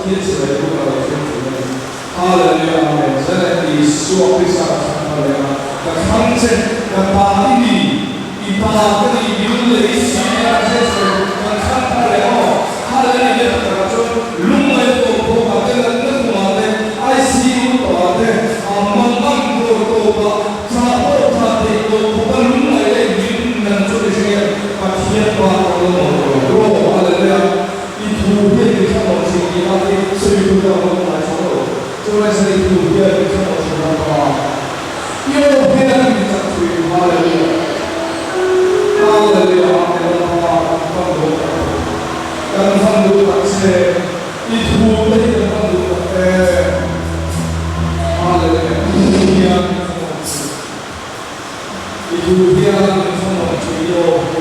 一起来读到的经文。哈利路亚！真的，你是我非常哈利路亚。那康健，那巴利，一巴跟你有了一些那些是，那看他了哦，哈利路亚！那就龙来多多吧，这个那多的 ICU 多的，慢慢多吧，差不多的多吧，龙来的云南做的这些，把天花都弄多，哈利路亚！一图片就看到这个，那这所以说我们来说，就来这里图片就看到这个啊。右边的你长出去，哈利路亚，哈利路亚，哈利路亚，跟放路感谢，一图片跟放路感谢，哈利路亚，一图片跟放路去右边。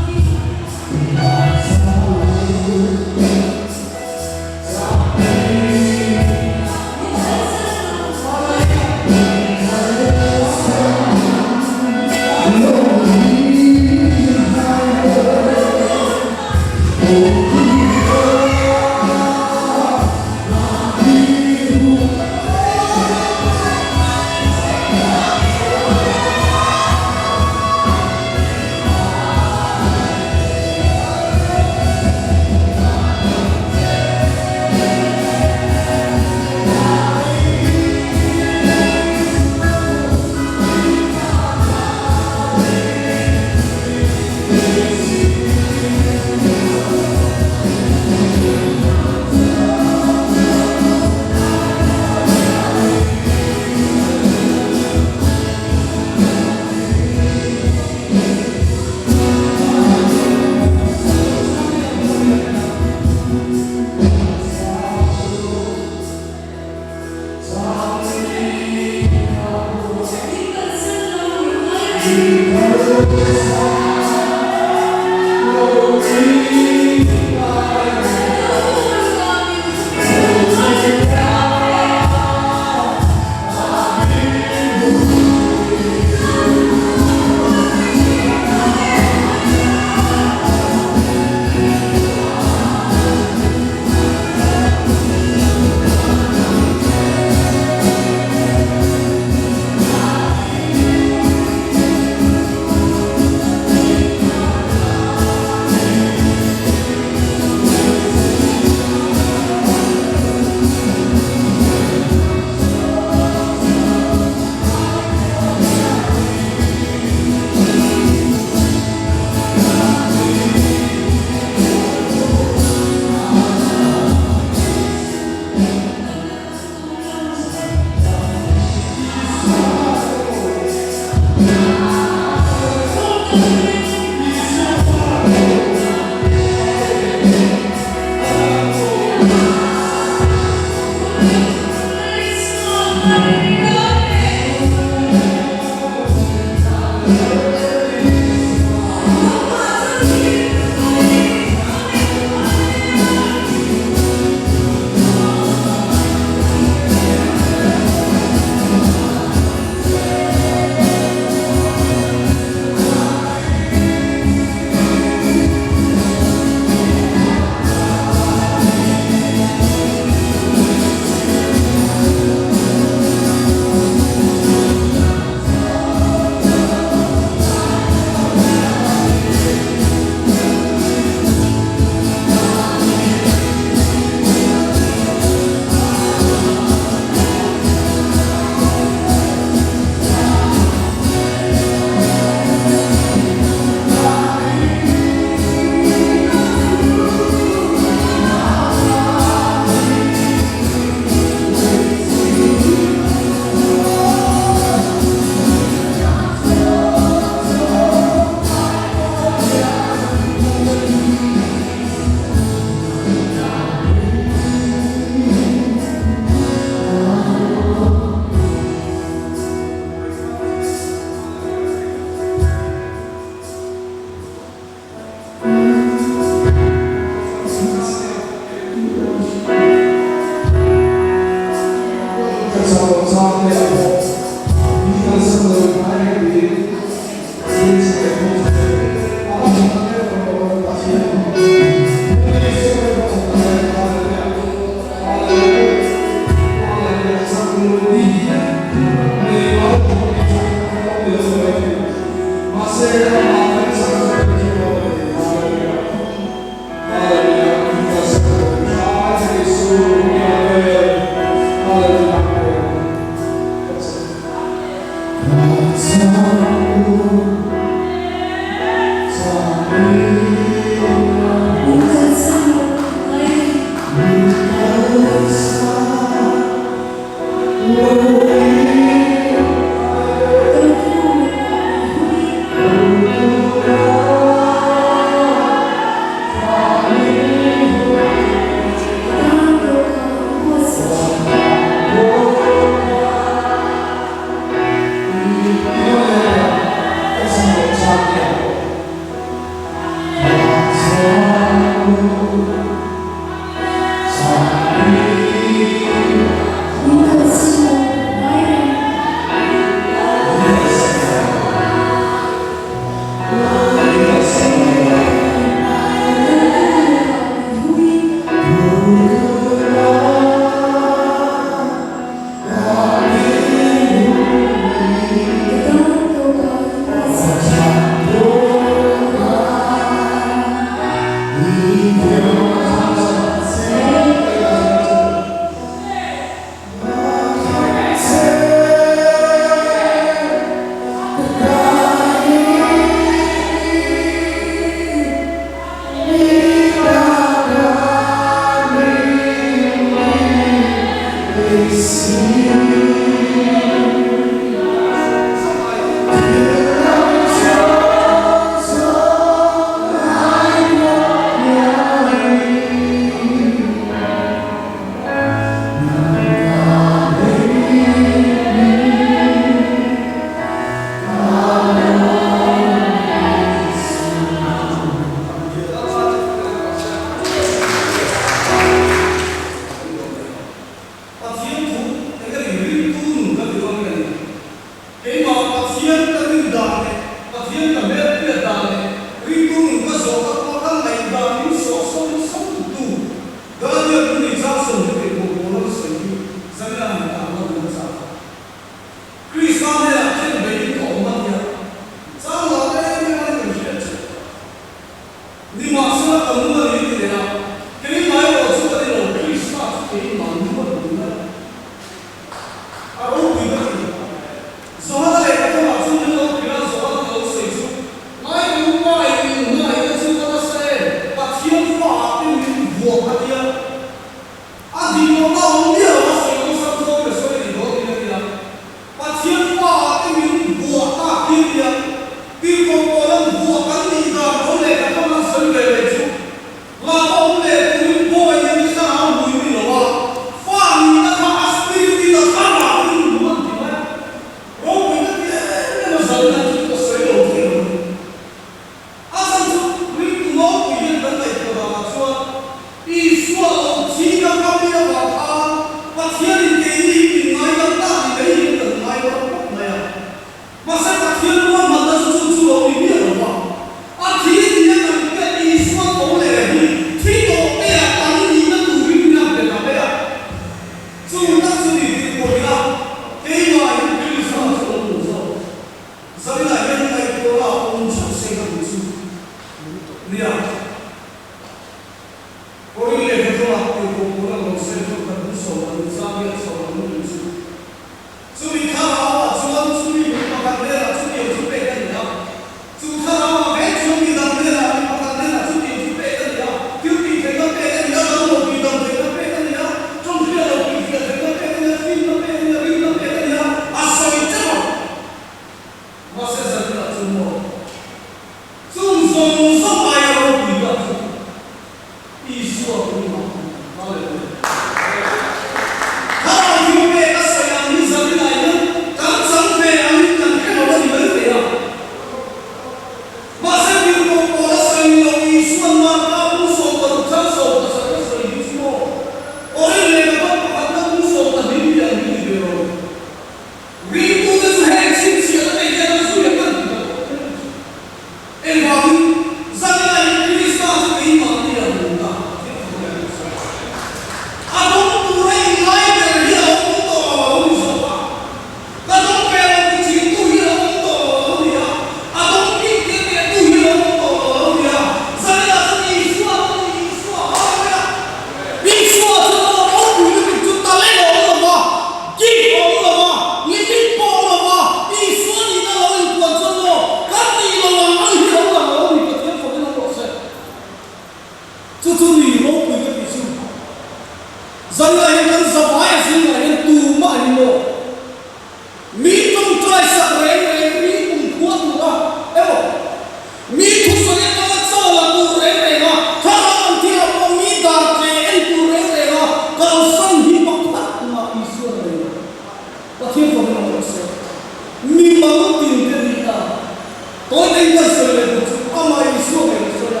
tôi thấy là sự là ông ấy xuống cái sự là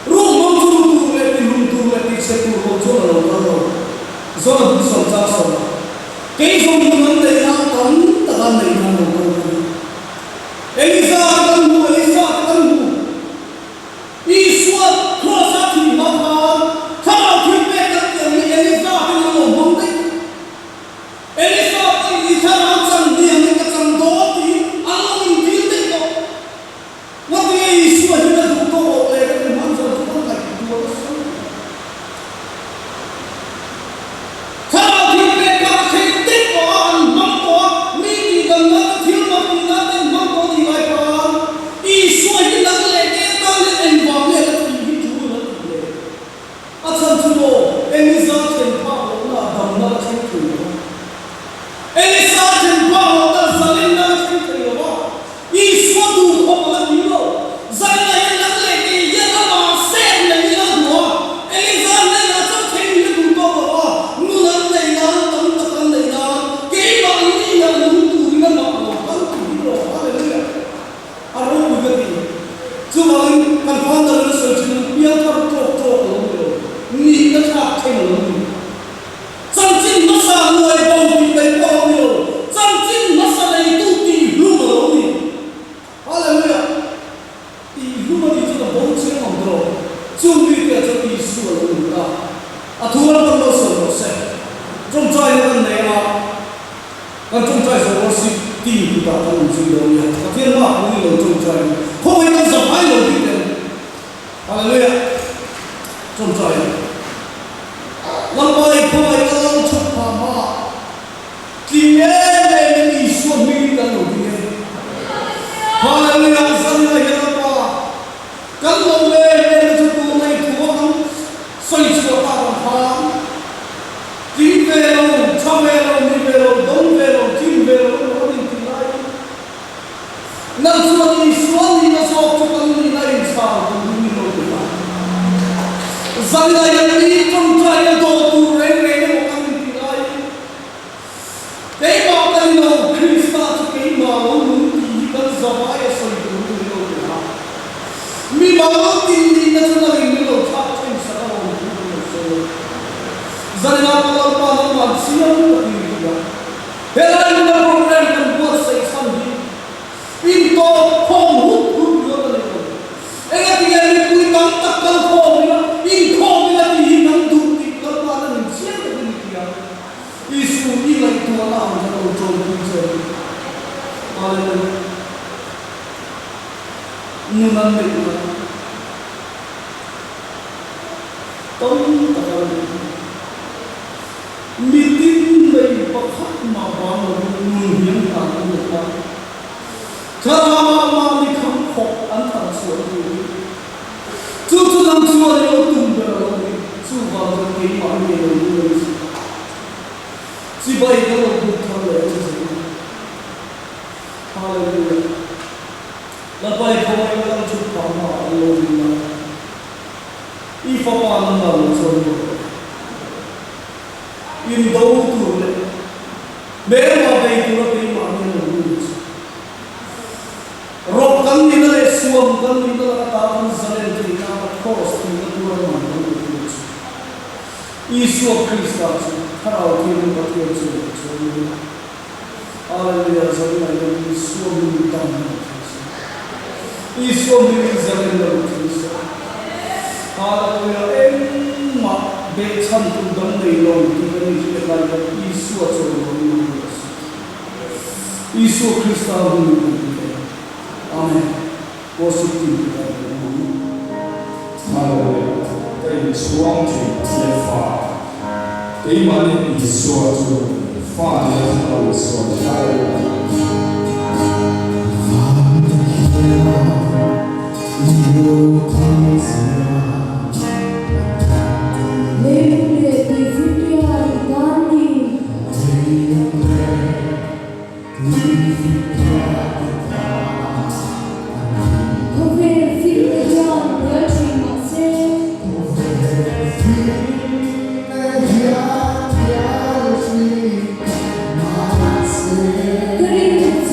rung mong chú tu lên thì rung tu lên thì sẽ tu mong chú là lâu lâu do là cũng sống ra sống cái dùng vấn đề nào cấm ta làm này nào lâu lâu Elisa cần mua Elisa cần mua Isua cross up thì nó vào thao thiên về các tiền như Elisa thì nó một mong đấy Elisa thì đi thao chẳng tiền như cái chẳng đó thì anh mình biết đấy đó what the Isua thì nó thuộc tổ lệ cái món giờ chúng ta phải đua thao thiên về các cái tích của anh mong có mi thì gần nó thiếu một tí nó nên mong có gì vậy con Isua thì nó lệ cái ta lên anh vào lệ là thì chú nó thì lệ à chân chú bộ Elisa trên phao là đồng nó trên thủy Elisa trên phao là Salim nó trên thủy Isua đủ không là gì đâu danh này nó lệ cái dân nó mà xem là như nó của Elisa nên là trong thiên như đủ có đó nó nắm này nó tấm tập ăn này nó cái bạn đi là đúng tù nó mặc nó tấm tù nó hallelujah à rồi bây giờ thì chú bạn cần quan tâm đến sự chính biến pháp trộn rồi nghĩ nó khác thêm một lần chân chính nó xa người bầu thì đấy bao nhiêu chân chính nó xa đây tu tì luôn ở đâu nhỉ hallelujah tì luôn ở đi cho nó bốn chiếc hồng đồ chung đi kia cho tì sửa luôn ta à thua nó còn đâu sửa nó sẽ trong trai nó còn này mà còn trong trai rồi nó xịt tì của ta không chịu đâu nhỉ và thiên mạc cũng như là trong trai không phải nó dập hai đầu đi kia hallelujah trong trai lần bài không ai có chụp phàm mà thì nhớ về đi xuống mi đang nổi tiếng hallelujah dân này cái đó cắn lông lên cho tôi này thua không xoay chiều ta bằng phàm tím về đâu trong về đâu mi về đâu đông về đâu kim về đâu nó đi tìm lại nằm xuống đi nó sọc cho con đi này sao cũng đi đâu được dân này đi trong trai nó đồ tù rèn rèn một con đi tìm lại cái bảo cái nào Christa cho cái mà ông thì cần giờ phải soi đúng đi đâu được mi bảo tin đi nó cho nó đi đâu chắc chắn sẽ có một cái dân nào có bao nhiêu mà xiêm được đi được thế là chúng ta program cần buat xây xong đi in to không hút được nữa này anh ấy thì anh ấy cứ cắm tắc cắm khô nữa in khô nữa thì nắm đủ thì nó qua là mình xiêm được cái gì kia Isu đi lại thua làm cho nó trốn đi chơi hallelujah nhưng mà mình tông tao mi tin mình có khát mà vào một nguồn hiến cả một cái cha mà mi không khóc ăn thằng suốt đi chú làm chúa này ông tung về rồi chú vào trong cái mà mi rồi chỉ vậy đó là một thằng lẽ chứ hallelujah là vậy không ai có chút cảm mà lâu đi mà if a pan na so in đâu tu le bé mà đây tu là cái mà nên là đúng rồi cần đi là suam cần đi là ta vẫn zalen thì na cross thì nó tu là mà đúng rồi Isu Christa thao thiên và thiên chúa hallelujah zalen là Isu mình tâm Isu mình zalen là Christa hallelujah em mà để chân tu đấng đầy lòng thì cái gì là Isu cho lòng Isu Christa mình amen worship him hallelujah cái xuống thì thiên phạt cái mà nên Isu cho phạt là thao Isu hallelujah Good evening.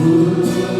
Hãy subscribe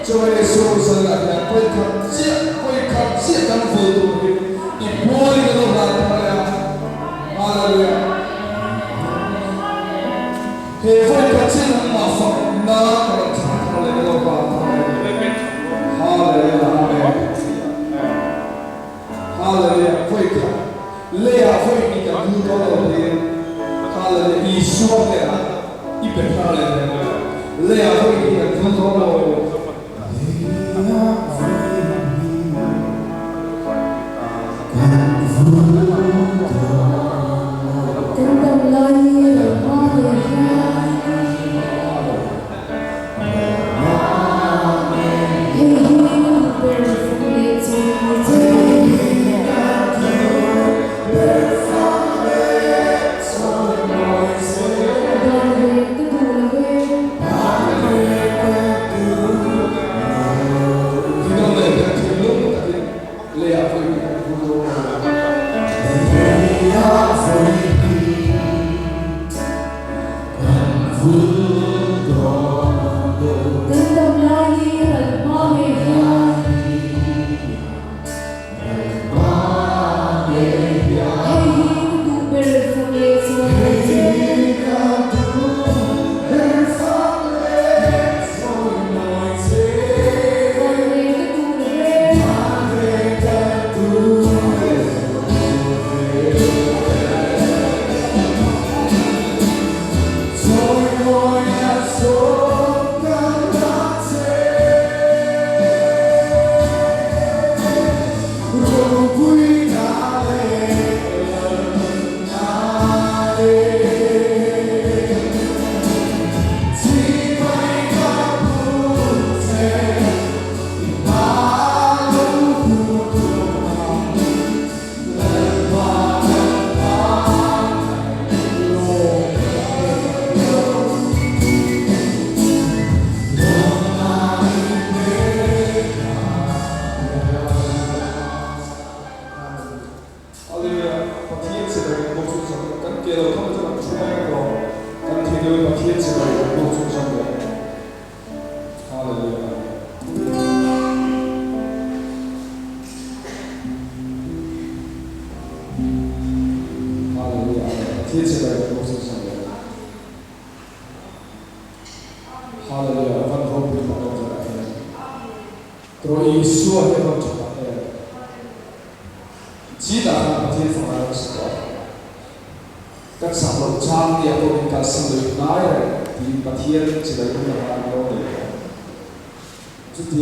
cho kênh Ghiền Mì Gõ để không bỏ lỡ những video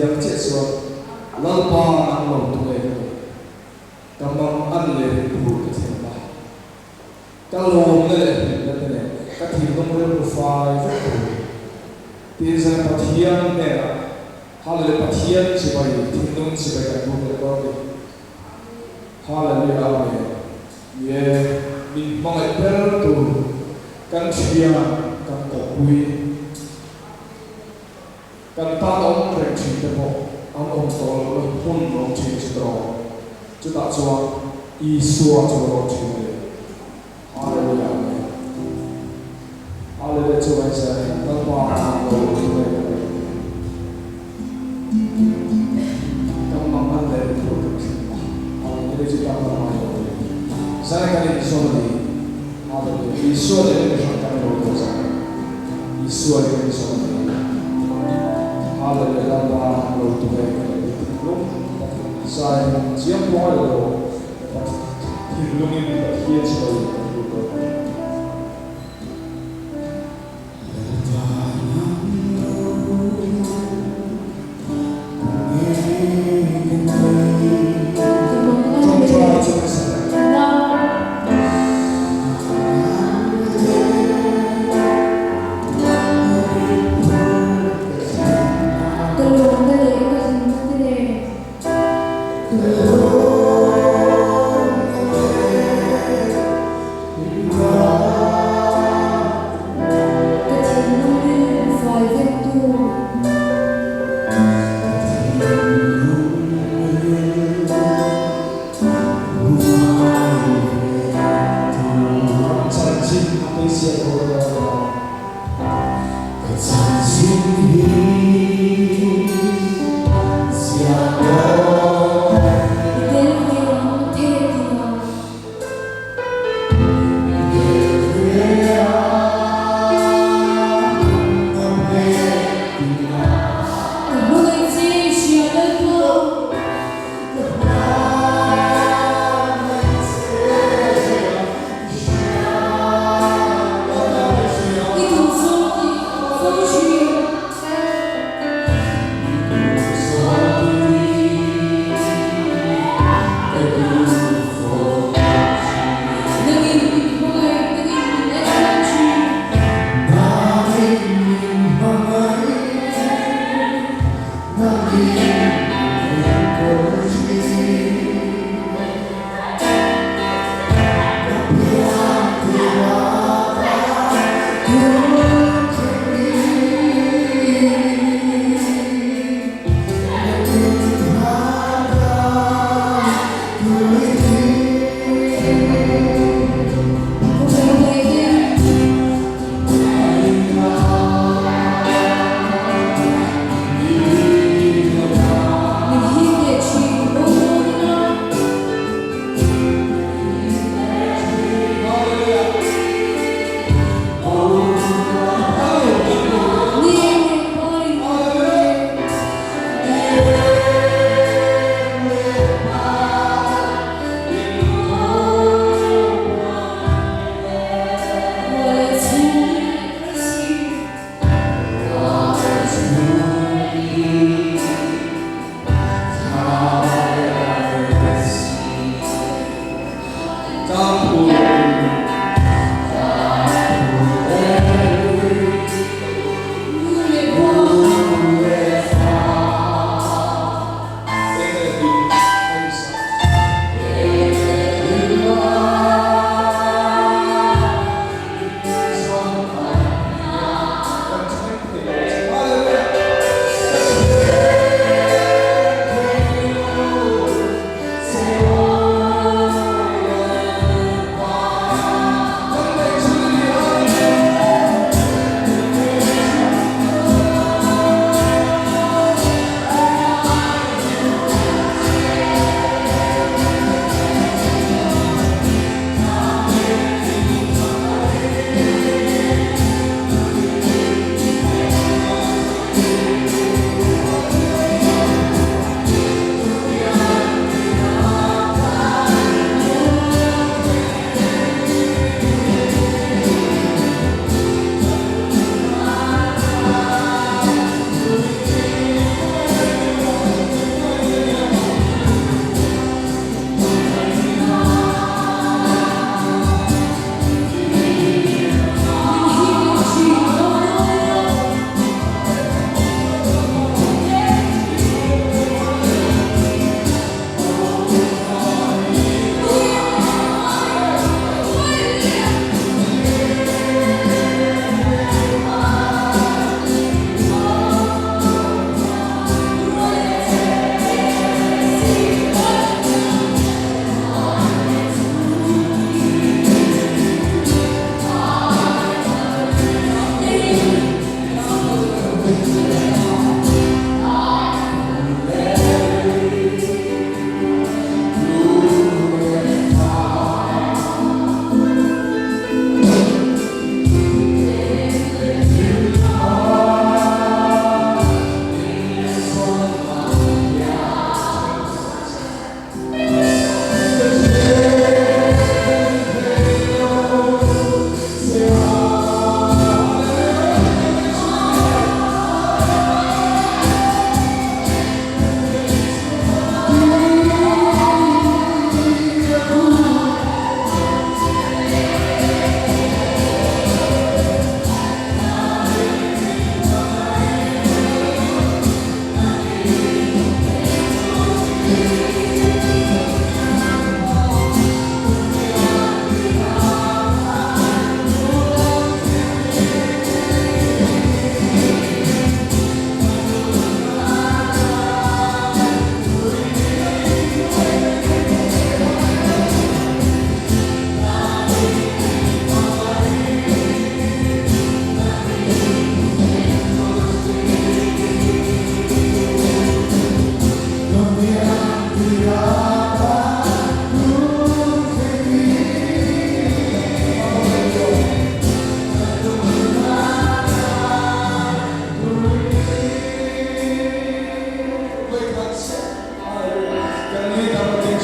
hấp dẫn. le tene ka thi long le profile te sa pathian ne hallelujah pathian se bai thindong se bai ka bu le ko hallelujah amen ye ni mai per tu kan chia kan ko kui kan ta ông rèn chỉ để bộ ông tổ là hôn ông chỉ cho chúng ta cho Isua cho ông chỉ để hallelujah hallelujah cho anh sẽ tăng hoa tăng đồ cho anh tăng mang ăn để được hallelujah chúng ta tăng hoa saya kali Isua đi hallelujah Isua để chúng ta tăng đồ cho anh Isua để Isua hallelujah Allah lo tu hai lo sai chiam po lo thì luôn in là kia trời Good.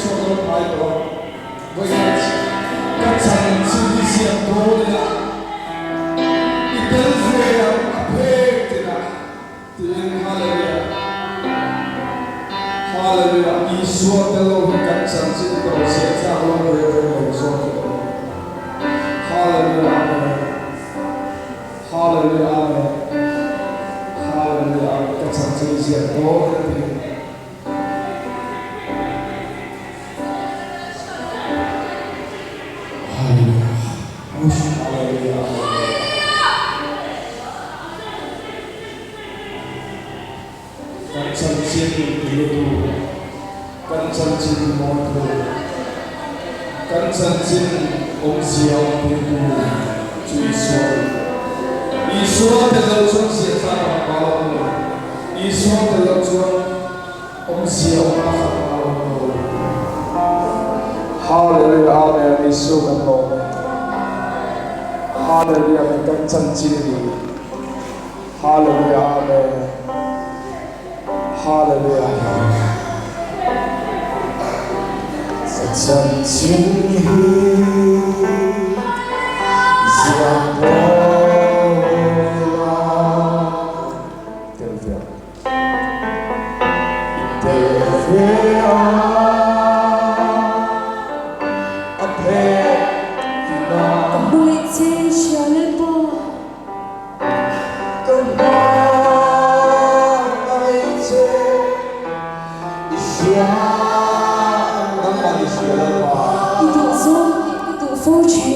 số đó phải đó với các sản sinh đi xem đồ đấy là ít đến về về thế là tiếng hallelujah hallelujah Isu telo các sản sinh đồ sẽ ra lo về về số hallelujah hallelujah hallelujah các sản sinh xem đồ đấy Kan sanjin om siao tipu Isu Isu telau chuan sia ta palo Isu telau chuan om siao pa palo Hallelujah amen Isu kan lo Hallelujah kan sanjin Hallelujah amen Hallelujah chân chính giang đô la tiếng Việt để phía aphe na bụi trên chân bộ cơn ba ai che isya tự dung tự phô trì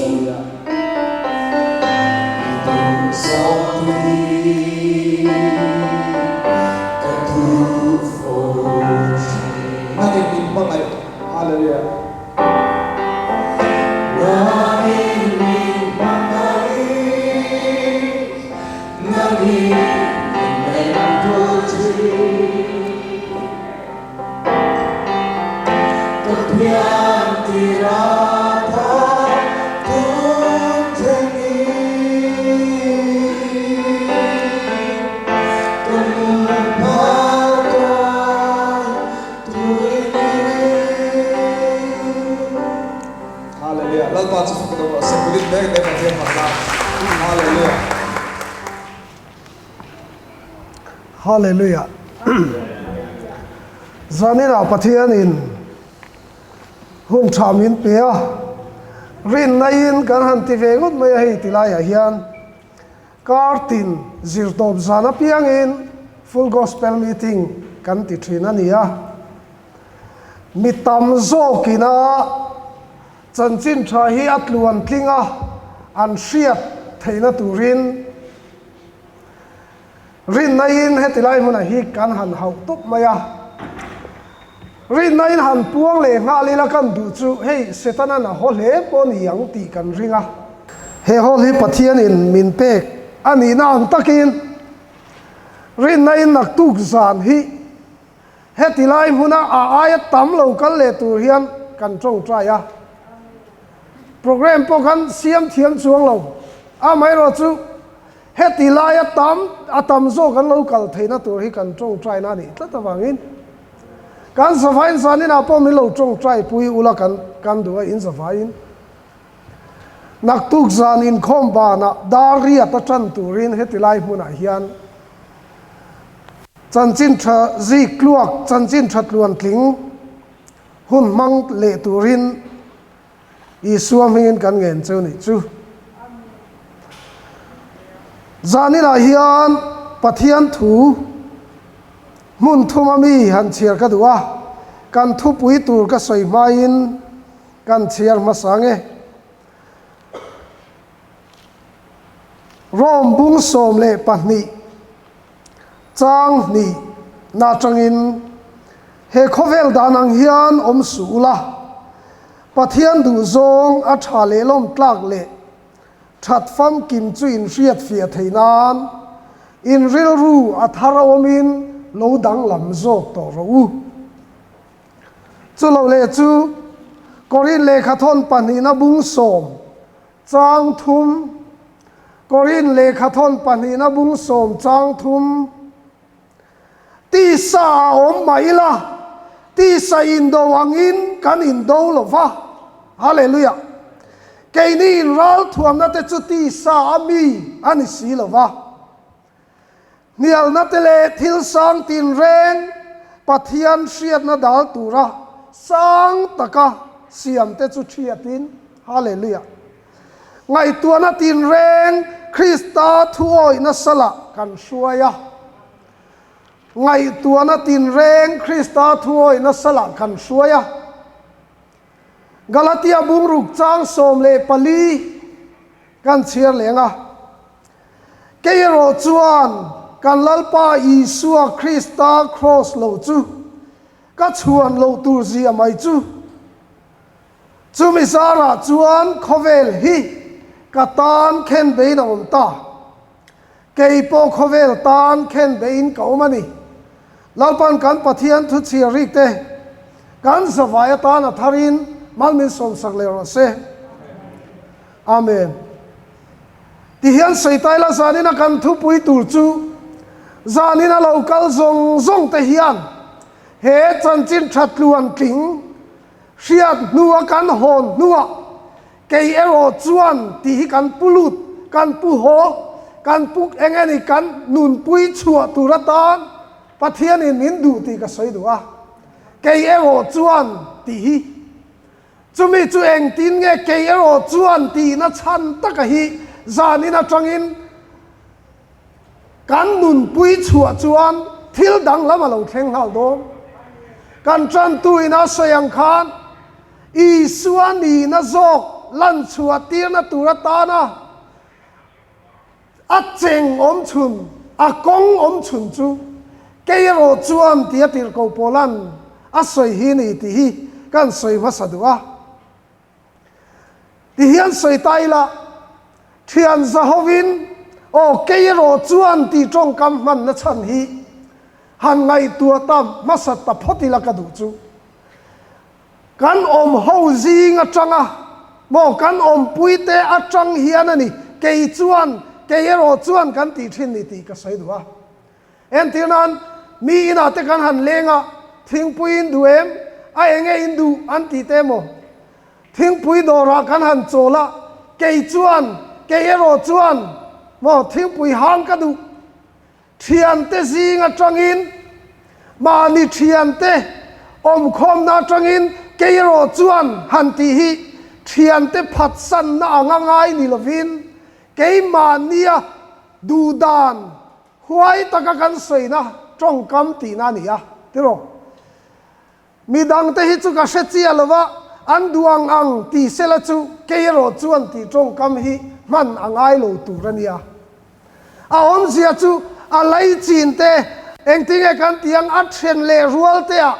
Hallelujah. Hallelujah. Zanina pathianin hun thamin pia rin nain kan hanti vegut mai hi tilai hian kartin zirtop zana piangin full gospel meeting kan ti thina nia mitam zo kina chanchin tha hi atluan tlinga an hriat theina turin rin nain hetilai huna hi kan han hau top maya rin nain han puang le nga lila kan du chu hei setana na hol he pon yang ti kan ringa he hol hi pathian in min pek ani na ang takin rin nain nak tuk zan hi hetilai huna a ayat tam lo kan le tur hian kan chong traya program po kan siam thiam chuang lo a mai ro chu hetilai atam zo kan local theina tur hi kan chong try na ni tlatawangin kan safain sanin apo mi lo chong try pui ula kan duwa in safain nak tuk zan in khomba na daria ta chan turin hetilai huna hian chanchin tha zi kluak chanchin thatluan tling hun mang le turin isuam hingin kan ngen chu ni chu zanila hian pathian thu mun thumami han chiar ka duwa kan thu pui tur ka soi main kan chiar masange rom bung som le pahni chang ni na changin he khovel danang hian om sula pathian du zong a tha le lom tlak le that fam kim chu in riat fia theinan in ril ru athara omin lo dang lam zok to ro chu lo le chu korin le khathon panina bung som chang thum korin le khathon panina bung som chang thum ti sa om maila ti sa in do wangin kan in do lova hallelujah ke ni in ral thuam na te chu ti sa ami ani si lova nial na te le thil sang tin reng pathian siat na dal tura sang taka siam te chu thiatin hallelujah ngai tua na tin reng Krista thuoi na sala kan suaya ngai tua na tin reng Krista thuoi na sala kan suaya Galatia bung ruk chang som le pali kan chiar lenga keiro chuan kan lalpa Isua Krista cross lo chu ka chuan lo tur zia mai chu chumi sara chuan khovel hi katan khen bein om ta keipo khovel tan khen bein kaumani lalpan kan pathian thu chiarik te kan savaya tan atharin malmin som sak le ro se amen ti hian seitai la zanina kan thu pui tur chu zanina local zong zong te hian he chanchin thatluan tling riat nuwa kan hon nuwa kei ero chuan ti hi kan pulut kan pu ho kan puk engeni kan nun pui chua turatan pathian in min du ti ka soi duwa kei ero chuan ti hi chumi chu eng tin nge kei ero chuan ti na chan taka hi zanina tangin kan nun pui chua chuan thil dang lama lo thleng hal do kan tran tuina soyang khan Isua ni na zok lan chua tir na turatana a cheng om chun a kong om chun chu keiro chuam tia tir ko polan a soi hi ni ti hi kan soi masadua ti hian soi taila thian zahovin o keiro chuan ti tong kam man na chan hi han ngai tua tam masat ta photila ka du chu kan om ho zing atanga mo kan om puite atang hian ani kei chuan keiro chuan kan ti thin ni ti ka sai duwa en tinan mi ina te kan han lenga thing puin duem a enge indu an ti te mo thing pui dora kan han chola kei chuan keiro chuan mo thing pui hang ka du thian te zing atangin ma ni thian te om khom na atangin keiro chuan han ti hi thian te phat san na anga ngai ni lovin keima nia du dan huai taka kan soina tong kam ti na nia tiro midang te hi chu ka se chi alova an duang ang ti sela chu keiro chuan ti tong kam hi man angai lo turania a om zia chu a lai chin te eng tinge kan tiang a then le rual te a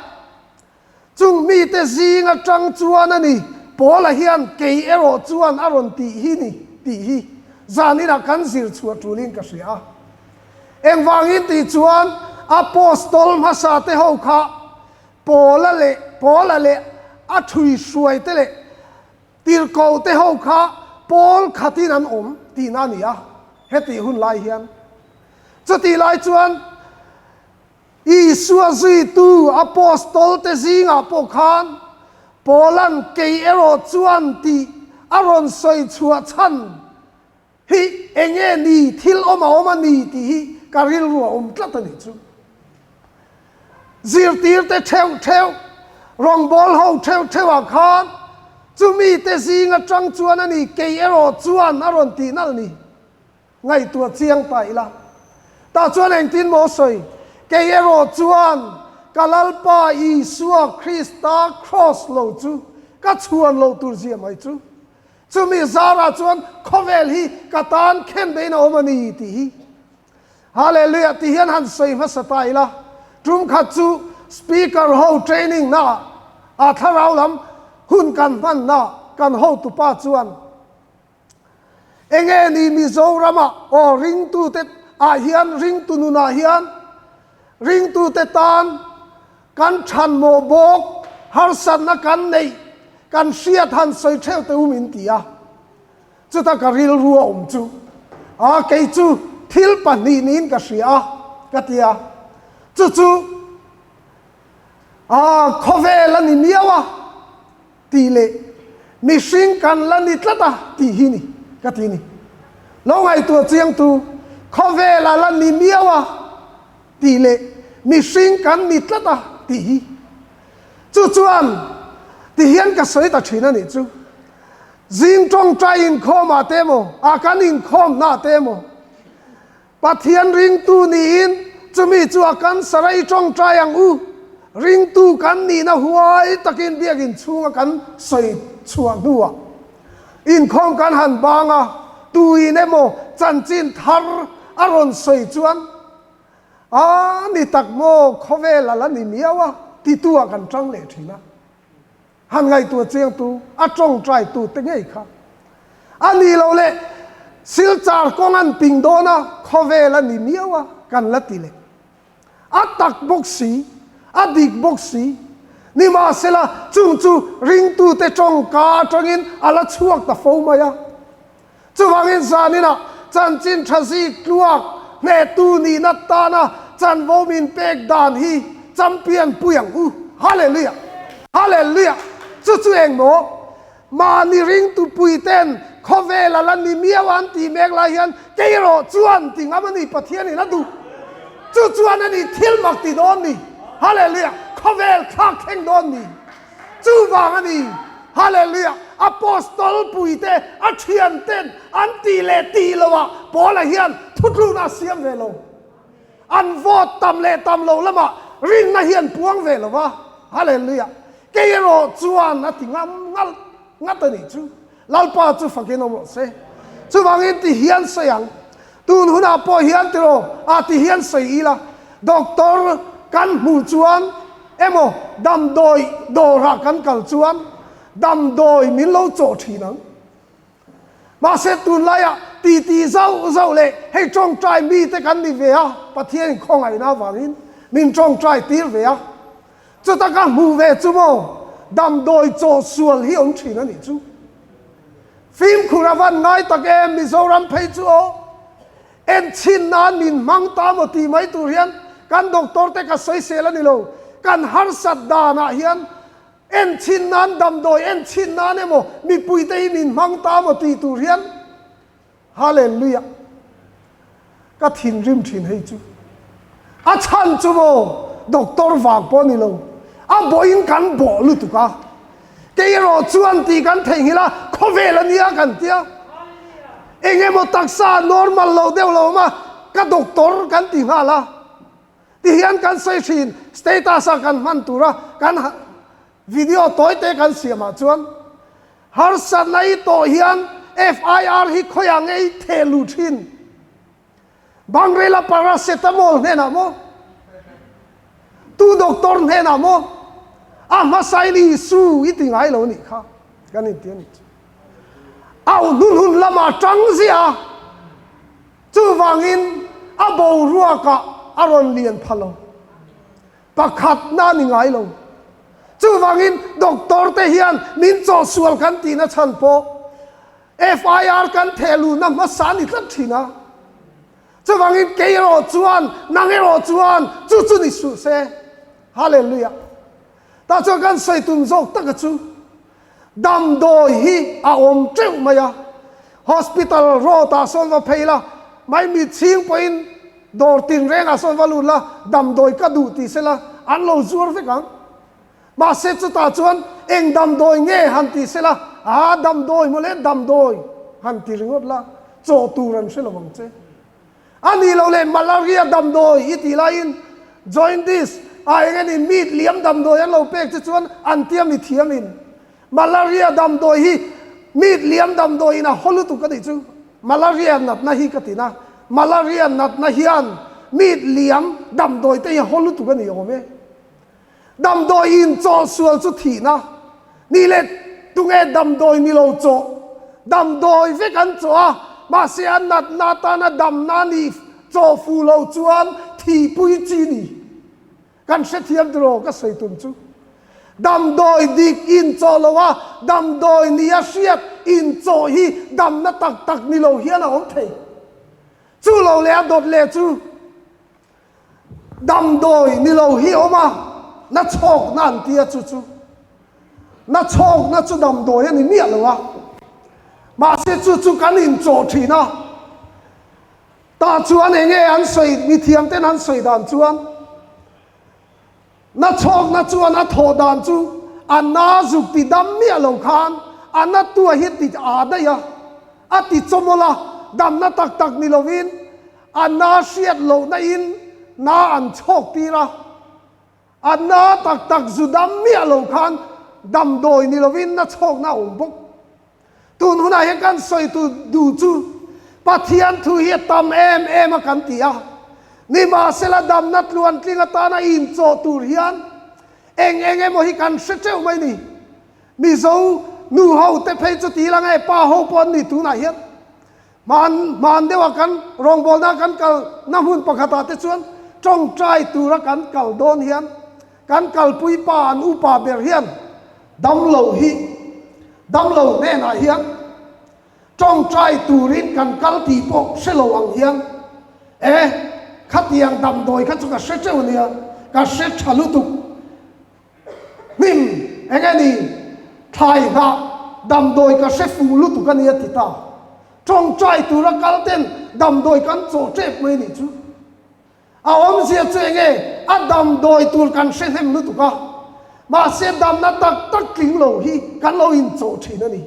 chung mi te zinga tang chuan ani pola hian kei ero chuan aron ti hi ni ti hi zanina kan zir chua tulin ka sia eng wangin ti chuan apostol masa te ho kha pola le a thui suai te le tir ko te ho kha pol khatin an om ti na nia heti hun lai hian chati lai chuan Isua zui tu apostol te zinga po khan polan kei ero chuan ti aron soi chua chan hi enge ni thil oma ni ti hi karil ru tlatani chu zir tir te theu rong bol ho theu a khan chumi te zinga tang chuan ani kei ero chuan aron ti nal ni ngai tua chiang tai la ta chuan eng tin mo soi keiro chuan kalalpa Isua Krista cross lo chu ka chuan lo tur zia mai chu chumi zara chuan khovel hi katan khen bein omani ti hi hallelujah ti hian han soi ma satai la tum kha chu speaker ho training na a tharau lam hun kan man na kan ho tu pa chuan enge ni Mizorama o ring tu te a hian ring tu nu na hian ring tu te tan kan than mo bok har san na kan nei kan siat han soi theu te umin tia chu ta ka ril ru om chu a kei chu thil pan ni nin ka sia ka tia chu khove là ni miawa ti le mi sing kan là ni tlata ti hi ni ka ti ni lo ngai tu chiang tu khove là ni miawa ti le mi sing kan ni tlata ti hi chu chuan ti hian ka soi ta thina ni chu jing trong trai in khom a te mo a kan in khom na te mo pathian ring tu ni in chumi chu a kan sarai trong trai ang u ring tu kan ni na huai takin biak in chunga kan soi chuang nuwa in khom kan han banga tu in emo chan chin thar aron soi chuan ni tak mo khove la ni miawa ti tua kan trăng le thina han ngai tu chiang tu a trong trai tu te ngei kha ani lo le sil char kong an ping do na khove la ni miawa kan la ti le a tak bok si a dik bok si ni ma sela chung chu ring tu te trong ka tangin ala chuak ta fo ma ya chu wangin zanina chan chin thasi kluak ne tu ni na ta na chan vo min pek dan hi champion puyang u hallelujah hallelujah chu chu eng mo ma ni ring tu pui ten khove la ni miawan ti mek la hian keiro chuan ti ngamani pathian ni na du chu chuan ani thil mak ti don ni hallelujah khove kha kheng don ni chu wang ani hallelujah apostol pui te a thian ten an ti le ti lowa pola hian thutlu na siam ve lo an vot tam le tam lo lama ring na hian puang ve lo wa hallelujah keiro chuan ati ngam ngal ngatani chu lalpa chu fakin om se chu wangin ti hian sayang tun huna po hian tiro ati hian sai ila doctor kan mu chuan emo dam doi do ra kan kal chuan dam doi min lo cho thinang ma se tun la ya ti zau zau le hei trong trai mi te kan ni ve a pathian khong ai na wangin min trong trai tir ve a chu ta ka mu ve chu mo dam doi cho sual hi ong thina ni chu phim khuravan ngai tak em mizoram phei chu o en chin nan min mang ta mo ti mai tu rian kan doctor te ka soi sela ni lo kan har sat da na hian en chin nan dam doi en chin nan emo mi pui te min mang ta mo ti tu rian hallelujah ka thin rim thin hei chu a chan chu mo doctor wang po ni lo a boin kan bo lu tu ka keiro chuan ti kan thei hila khove la nia kan tia enge mo taksa normal lo deu lo ma ka doctor kan ti hala ti hian kan sai thin status a kan man tura kan video toy te kan siama chuan har san nai to hian FIR hi khoyang ei thelu thin bangrela paracetamol ne na mo tu doctor ne na mo ma sai li su iti ngai lo ni kha kan in tian au nun lama tang zia chu wangin a bo ruwa ka aron lian phalo pakhat na ni ngai lo chu wangin doctor te hian min cho sual kan ti na chan po FIR kan thelu na ma san ni tlat thina chu wangin keiro chuan nangero chuan chu ni su se hallelujah ta cho kan sai tum zok tak chu dam do hi a om treu maya hospital ro ta son va pheila mai mi ching point dor tin renga son va lu la dam doi ka du ti se la an lo zur ve kang ma se chu ta chuan eng dam doi nge han ti se la dam doi mo le dam doi han ti ringot la cho tu ran se lo wang che ani lo le malaria dam doi iti la in join this ai ngani mit liam dam doi an lo pek chu chuan an tiam ni thiam in malaria dam doi hi mit liam dam doi na holu tu ka di chu malaria nat na hi ka ti na malaria nat na hian mit liam dam doi te holu tu ka ni ome dam doi in cho sual chu thi na ni le tu nge dam doi ni lo cho dam doi ve kan cho ma se an nat na ta na dam na ni cho fu lo chuan thi pui chi ni kan se thiam dro ka sei tum chu dam doi dik in cho lowa dam doi ni a siat in cho hi dam na tak tak ni lo hian a om thei chu lo le dot le chu dam doi ni lo hi oma na chok nan tia chu chu na chok na chu dam do ya ni mi lo wa ma se chu chu kan in cho thina ta chuan enge an soi mi thiam ten an soi dan chuan na chok na chuan a tho dan chu an na zuk ti dam mi lo khan an na tua hi ti a da ya a ti chomola dam na tak tak ni lovin an na siat lo na in na an chok ti ra an na tak tak zu dam mi lo khan dam doi ni lovin na chok na ong bok tun huna he kan soi tu du chu pathian thu hi tam em a kan tia ni ma sela dam nat luan tlinga ta na in cho tur hian eng mo hi kan se cheu mai ni mi zo nu ho te phei chu ti lang e pa ho pon ni tu na hian man dewa kan rong bol na kan kal na hun pakhata te chuan trong trai tu ra kan kal don hian kan kal pui pa an upa ber hian dam lo ne na hian trong trai turin kan kal ti po se lo ang hian khat yang dam doi khat chu ka se cheu nia ka se thalu tu nim engani thai ga dam doi ka se fu lu tu kan ya ti ta trong trai tu ra kal ten dam doi kan cho chep mai ni chu a om sia chu enge a dam doi tur kan se hem lu tu ka ma se dam na tak tak kling lo hi kan lo in cho thina ni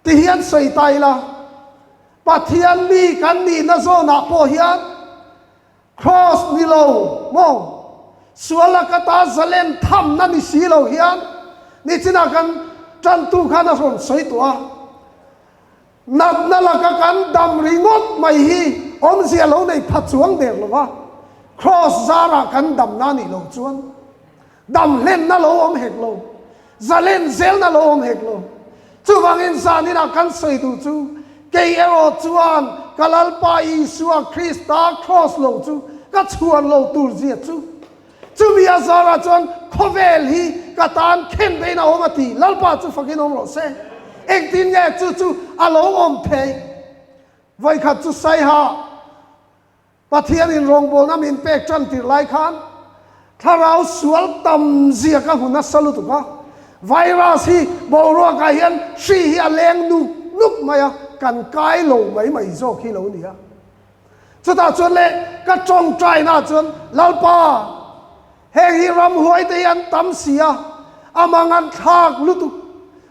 ti hian soi tai la pathian mi kan ni na zo na po hian cross ni lo mo suala kata zalen tham na ni si lo hian ni china kan chan tu khana ron soi to a nat na la ka kan dam ringot mai hi om sia lo nei phat chuang der lo wa cross zara kan dam na ni lo chuan dam len na lo om hek lo zalen zel na lo om hek lo chu wangin sa ni na kan soi tu chu ke ero chuan kalal pa Isua Krista cross lo chu ka chuan lo tur zia chu chu mi azara chuan khovel hi ka tan khen be na omati lalpa chu fakin om lo se ek tin nge chu alo om thei vai khat chu sai ha pathian in rong bol na min pek chan tir lai khan tharau sual tam zia ka huna salu tu ka virus hi boro ka hian si hi aleng nuk maya kan kai lo mai zo khi lo nia chuta chuan le ka chong trai na chuan lalpa heng hi ram huai te an tam sia amangan thak lutu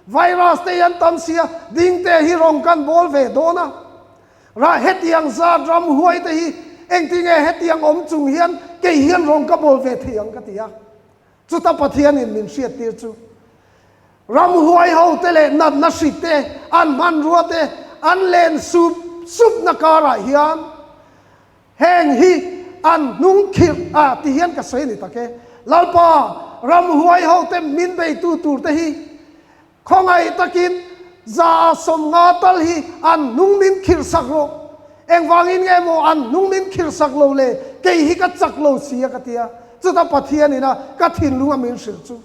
virus te an tam sia ding te hi rong kan bol ve dona ra het yang za ram huai te hi eng ti nge het yang om chung hian ke hian rong ka bol ve thiang ka tia chuta pathian in min siat tir chu ram huai ho te le nat na si te an man ru te an len sup na kara hian heng hi an nung khir ti hian ka sei ni take lalpa ram huai ho te min bei tu tur te hi khongai takin za som nga tal hi an nung min khir sak ro eng wangin nge mo an nung min khir sak lo le ke hi ka chak lo sia ka tia chuta pathian ina ka thin lunga min sil chu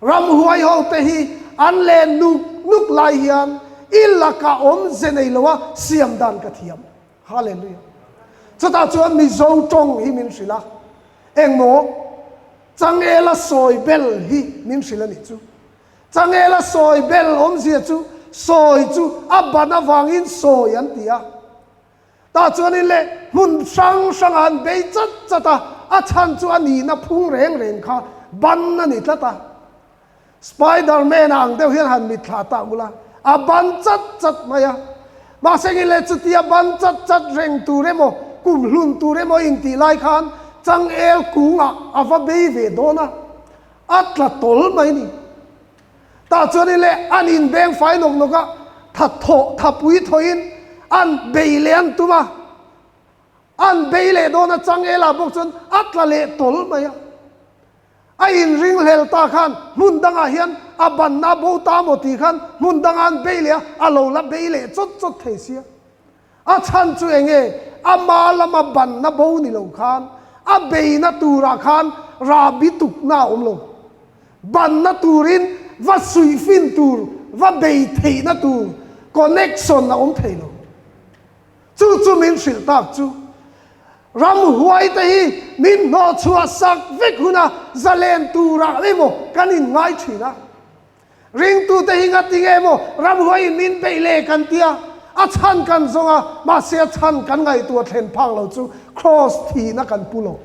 ram huai ho te hi an len nuk lai hian ilaka om zenei lowa siam dan ka thiam hallelujah chuta chuan mi zo tong hi min sila engmo changela soi bel hi min sila ni chu changela soi bel om zia chu soi chu abana wangin soi an tia ta chuan in le mun sang an be chata a chan chu ani na phung reng kha ban na ni tlata Spider-Man ang deuh hian han mit thla ta mula a ban chat maya ma sengin le chu tia ban chat reng tu remo kum hlun tu remo in ti lai khan chang el kunga ava be ve dona atla tol mai ni ta chuan le anin beng fai nok noka tha pui thoin an beilen tuma an beile dona chang ela bok chun atla le tol maya a in ring hel ta khan mun danga hian a ban na bo ta mo ti khan mun dangan beile a lo la beile chot thei sia a chan chu enge a ma lama ban na bo ni lo khan a be na tu ra khan ra bi tuk na om lo ban na turin va sui fin tur va be thei na tur connection na om thei lo chu min sil tak chu ram huai te hi min no chua sak vek huna zalen tu ra emo kanin ngai thina ring tu te hinga tinge mo ram hoi min be le kan tia a chan kan zonga ma se chan kan ngai tu thlen phang lo chu cross thi na kan pulo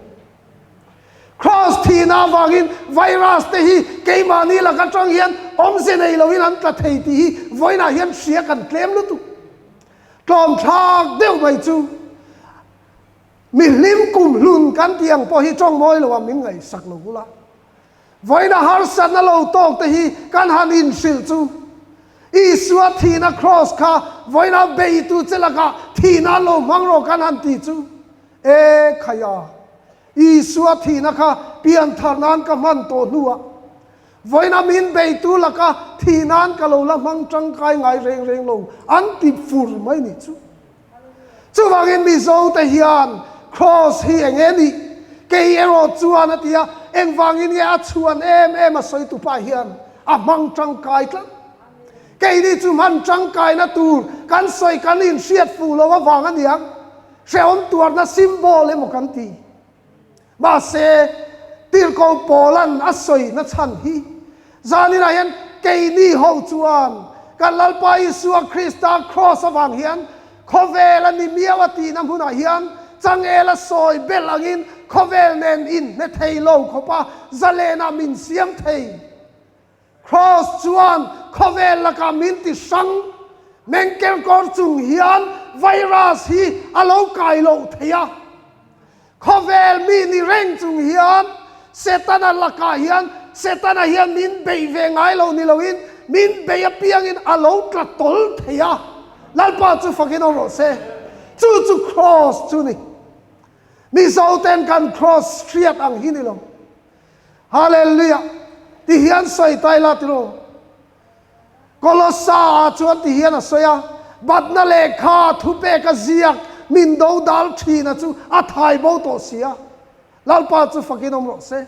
cross thi na wangin virus te hi keimani la ka tang hian om se nei lovin an tla thei ti hi voina hian sia kan klem lu tu tlom thak deu mai chu mi lim kum lun kan tiang po hi trong moi lo min ngai sak lo gula voina har san na lo tok te hi kan han in sil chu isua thina cross kha voina be tu chelaka thina lo mangro kan han ti chu e khaya isua thina kha pian tharnan ka man to nuwa voina min be tu laka thinan ka lo la mang tang kai ngai reng reng lo an ti fur mai ni chu chu wangin mi zo te hian cross hi engeni ke ero chuan atia eng wangin ge a chuan em a soi tu pa hian a mang tang kai tla ke ni chu man tang kai na tur kan soi kan in siat fu lo wa wang aniang seom tuar na symbol emo kan ti ba se tir ko polan a soi na chan hi zani na hian ke ni ho chuan kan lalpa Isua Krista cross awang hian khovel ani miawati na huna hian changela soi belangin khovel nen in ne theilo khopa zalena min siam thei cross chuan khovel laka min ti sang mengkel kor chung hian virus hi alo kai lo theya khovel mi ni reng chung hian setana laka hian min be ve ngai lo ni loin min be a piang in alo tla tol theya lalpa chu fakin ro se chu cross chu ni mi zo ten kan cross street ang hinilo hallelujah ti hian soi tai la tiro kolosa chuan ti hian a soya batna le kha thupe ka ziak min do dal thina chu a thai bo to sia lalpa chu fakin ro se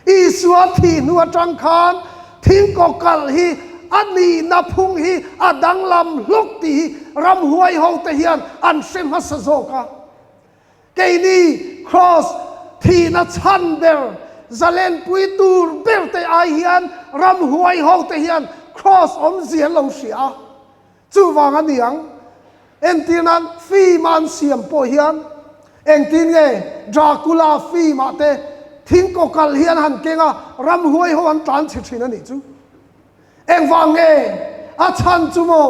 Isua thi nu atang khan thing ko kal hi ani na phung hi adang lam lok ti ram huai ho te hian an sem ha sa zo ka ke ni cross thi na chan ber zalen pui tur ber te ai hian ram huai ho te hian cross om zian lo sia chu wang aniang en tinan fi man siam po hian en tin nge Dracula fi ma te thing ko kal hian han kenga ram huai ho an tan chi thina ni chu eng wang nge a chan chu mo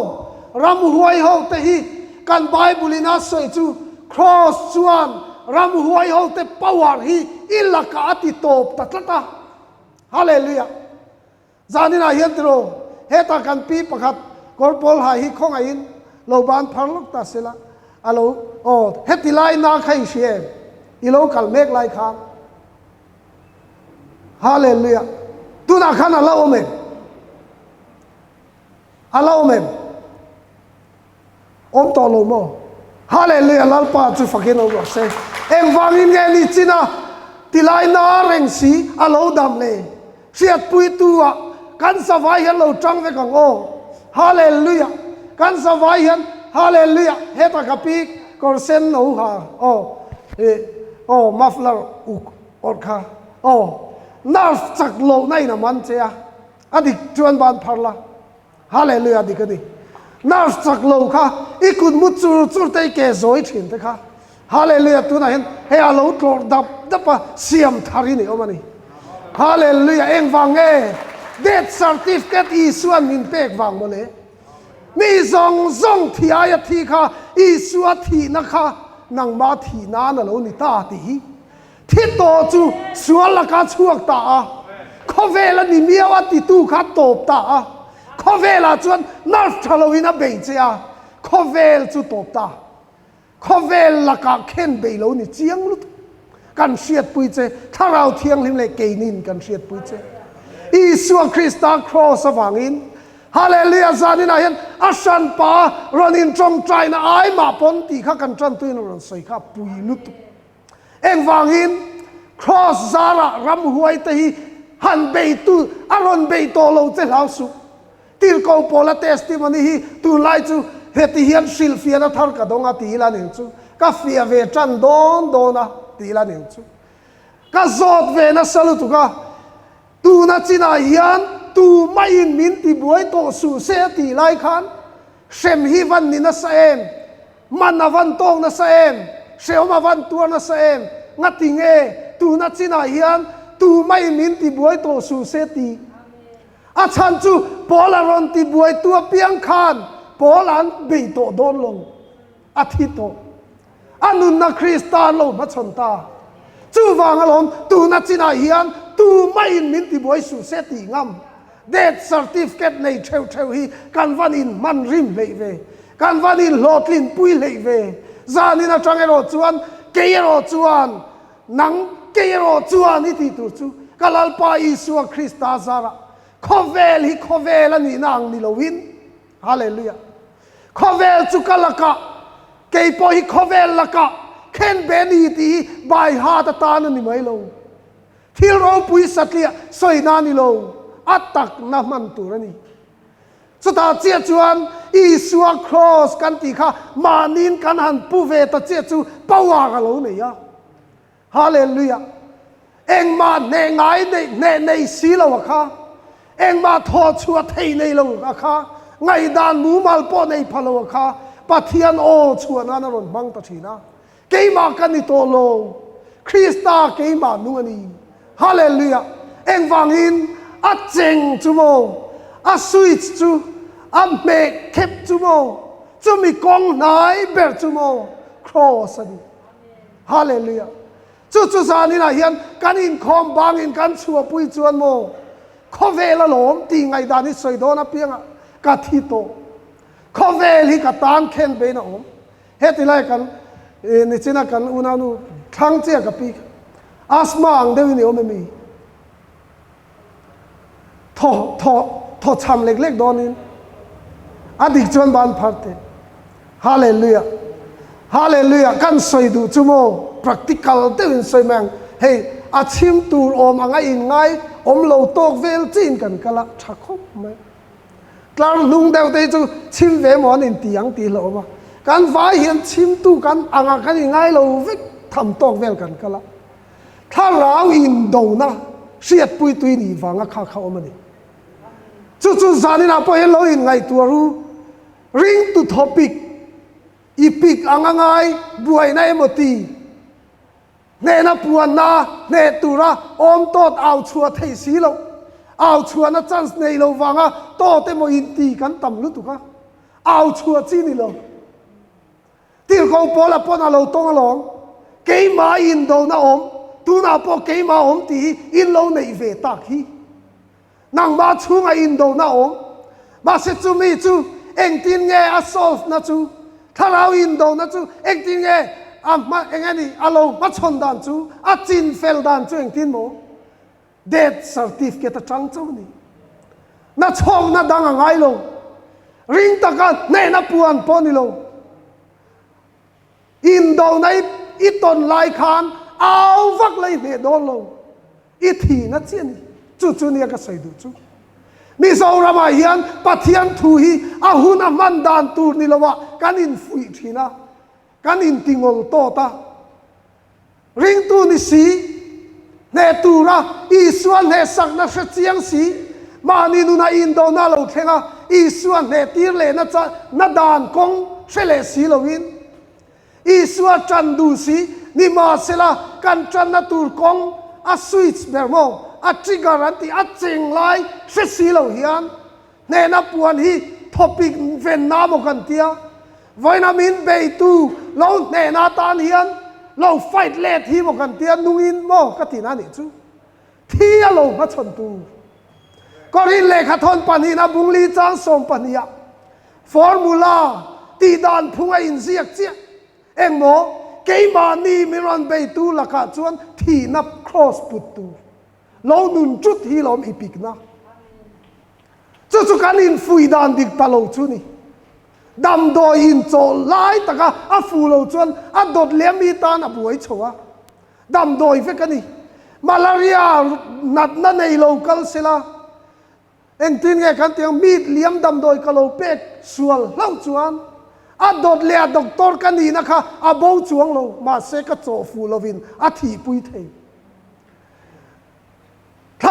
ram huai ho te hi kan bible ina soi chu cross chuan ram huai ho te power hi ilaka ati top tatlata hallelujah zanina hian tro heta kan pi pakhat korpol ha hi khong ain lo ban pharlok ta sela alo o heti lai na khai sie ilo kal mek lai kha hallelujah tu na khana la omen ala omen om to lo mo hallelujah lalpa chu fakin o se eng wangin nge ni china tilai na reng si alo dam le siat pui tua kan savai hian lo tang ve kang o hallelujah kan savai hian hallelujah heta kapik korsen no ha o muffler uk or kha o narf chak lo nai na man che a adik chuan ban pharla hallelujah dikani narf chak lo kha ikun mu chur te ke zoi thin te kha hallelujah tu na hen he alo tlor dap siam thari ni omani hallelujah eng wange death certificate isuan min pek wang mo le mi zong thia thi kha isua thi na kha nang ma thi na na lo ni ta ti thi to chu sual ka chuak ta a khovela ni miawa ti tu kha top ta a khovela chuan narf thalowina be che a khovel chu top ta khovel la ka khen be lo ni chiang lu kan siat pui che tharau thiang lim le keinin kan siat pui che Isua Krista cross awangin hallelujah zanina hian asan pa ronin trong trai na ai ma pon ti kha kan tran tuin ron soi kha pui lut eng wangin cross zara ram huai te hi han be tu aron be to lo che lau su til ko pola testimony hi tu lai chu heti hian silfia na thar ka donga ti la ning chu ka fia ve tran don dona ti la ning chu ka zot ve na salu tu ka tu na china hian tu mai in min ti buai to su se ti lai khan sem hi van ni na sa em man na van tong na sa em seo ma van tu na sa em ngati nge tu na china hian tu mai min ti buai to su se ti a chan chu polaron ti buai tu piang khan polan be to don long a thi to anun na kristan lo ma chon ta chu wang alom tu na china hian tu mai min ti buai su se ti ngam death certificate nei theu theu hi kan van in man rim lei ve kan van in lotlin pui lei ve zanin a tangero chuan keiro chuan nang keiro chuan i ti tu chu kalalpa isua krista zara khovel hi khovel ani nang ni lovin hallelujah khovel chu kalaka keipo hi khovel laka khen beni ti bai ha ta tan ni mai lo thil ro pui satlia soina ni lo atak na man turani chuta chia chuan isua cross kan ti kha manin kan han pu ve ta chia chu pawa ga lo nei ya hallelujah eng ma ne ngai ne nei si lo kha eng ma tho chua thei nei lo kha ngai dan mu mal po nei phalo kha pathian o chua na ron mang ta thina keima kan ni to lo krista keima nu ani hallelujah eng wangin a cheng chu mo a switch chu a me khep chu mo chu mi kong nai ber chu mo cross ani hallelujah chu zani na hian kan in khom bang in kan chua pui chuan mo khovela lom ti ngai dan ni soi do na pianga ka thi to khovel hi ka tan khen be na om heti lai kan ni china kan unanu thang che ka pi asma ang de ni om mi tho cham lek lek donin adik chuan ban pharte hallelujah hallelujah kan soi du chumo practical te in soi mang hey achim tur om anga in ngai om lo tok vel chin kan kala thakop mai tlar lung deu te chu chim ve mon in tiang ti lo ma kan vai hian chim tu kan anga kan in ngai lo vek tham tok vel kan kala tharang in do na siat pui tui ni wanga kha kha om ni chu zanin a po hello in ngai tu ru ring to topic ipik angangai buai na emoti ne na puan na ne tura om tot au chua thei si lo au chua na chance nei lo wanga to te mo in ti kan tam lu tu ka au chua chi ni lo til ko pola pona lo tong along ke ma in do na om tu na po ke ma om ti in lo nei ve ta khi nang ma chu nga in do na om ma se chu mi chu eng tin nge a solve na chu tharau in do na chu eng tin nge ma engani alo ma chon dan chu a chin fel dan chu eng tin mo death certificate atang chu ni na chong na dang ngai lo ring ta ka ne na puan po ni lo in do nai iton lai khan au vak lai ne do lo I thi na chen chu ni ka sai du chu mi zo rama hian pathian thu hi a huna man dan tur ni lawa kan in fui thina kan in tingol to ta ring tu ni si ne tu ra isuan ne sak na sa chiang si ma ni nu na in do na lo thenga isuan ne tir le na cha na dan kong sele si lo win isua chan du si ni ma sela kan chan na tur kong a switch bermo a trigger anti a ching lai se si lo hian ne na puan hi topic ven na mo kan tia vitamin B2 lo ne na tan hian lo fight let hi mo kan tia nungin mo ka ti na ni chu thi a lo ma chon tu ko rin le kha thon pan hi na bungli chang som pan ya formula ti dan phunga in ziak chia eng mo ke ma ni miran B2 la ka chuan thi na cross put tu lo nun chút hi lom ipik na chu kan in fui dan dik ta lo chu ni dam do in cho lai taka a fu lo chuan a dot lem mi tan a buai chowa dam doi ve kani malaria nat na nei local sela eng tin nge kan tiang mit liam dam doi ka lo pek sual lau chuan a dot le a doctor kani na kha a bo chuang lo ma se ka cho fu lovin a thi pui thei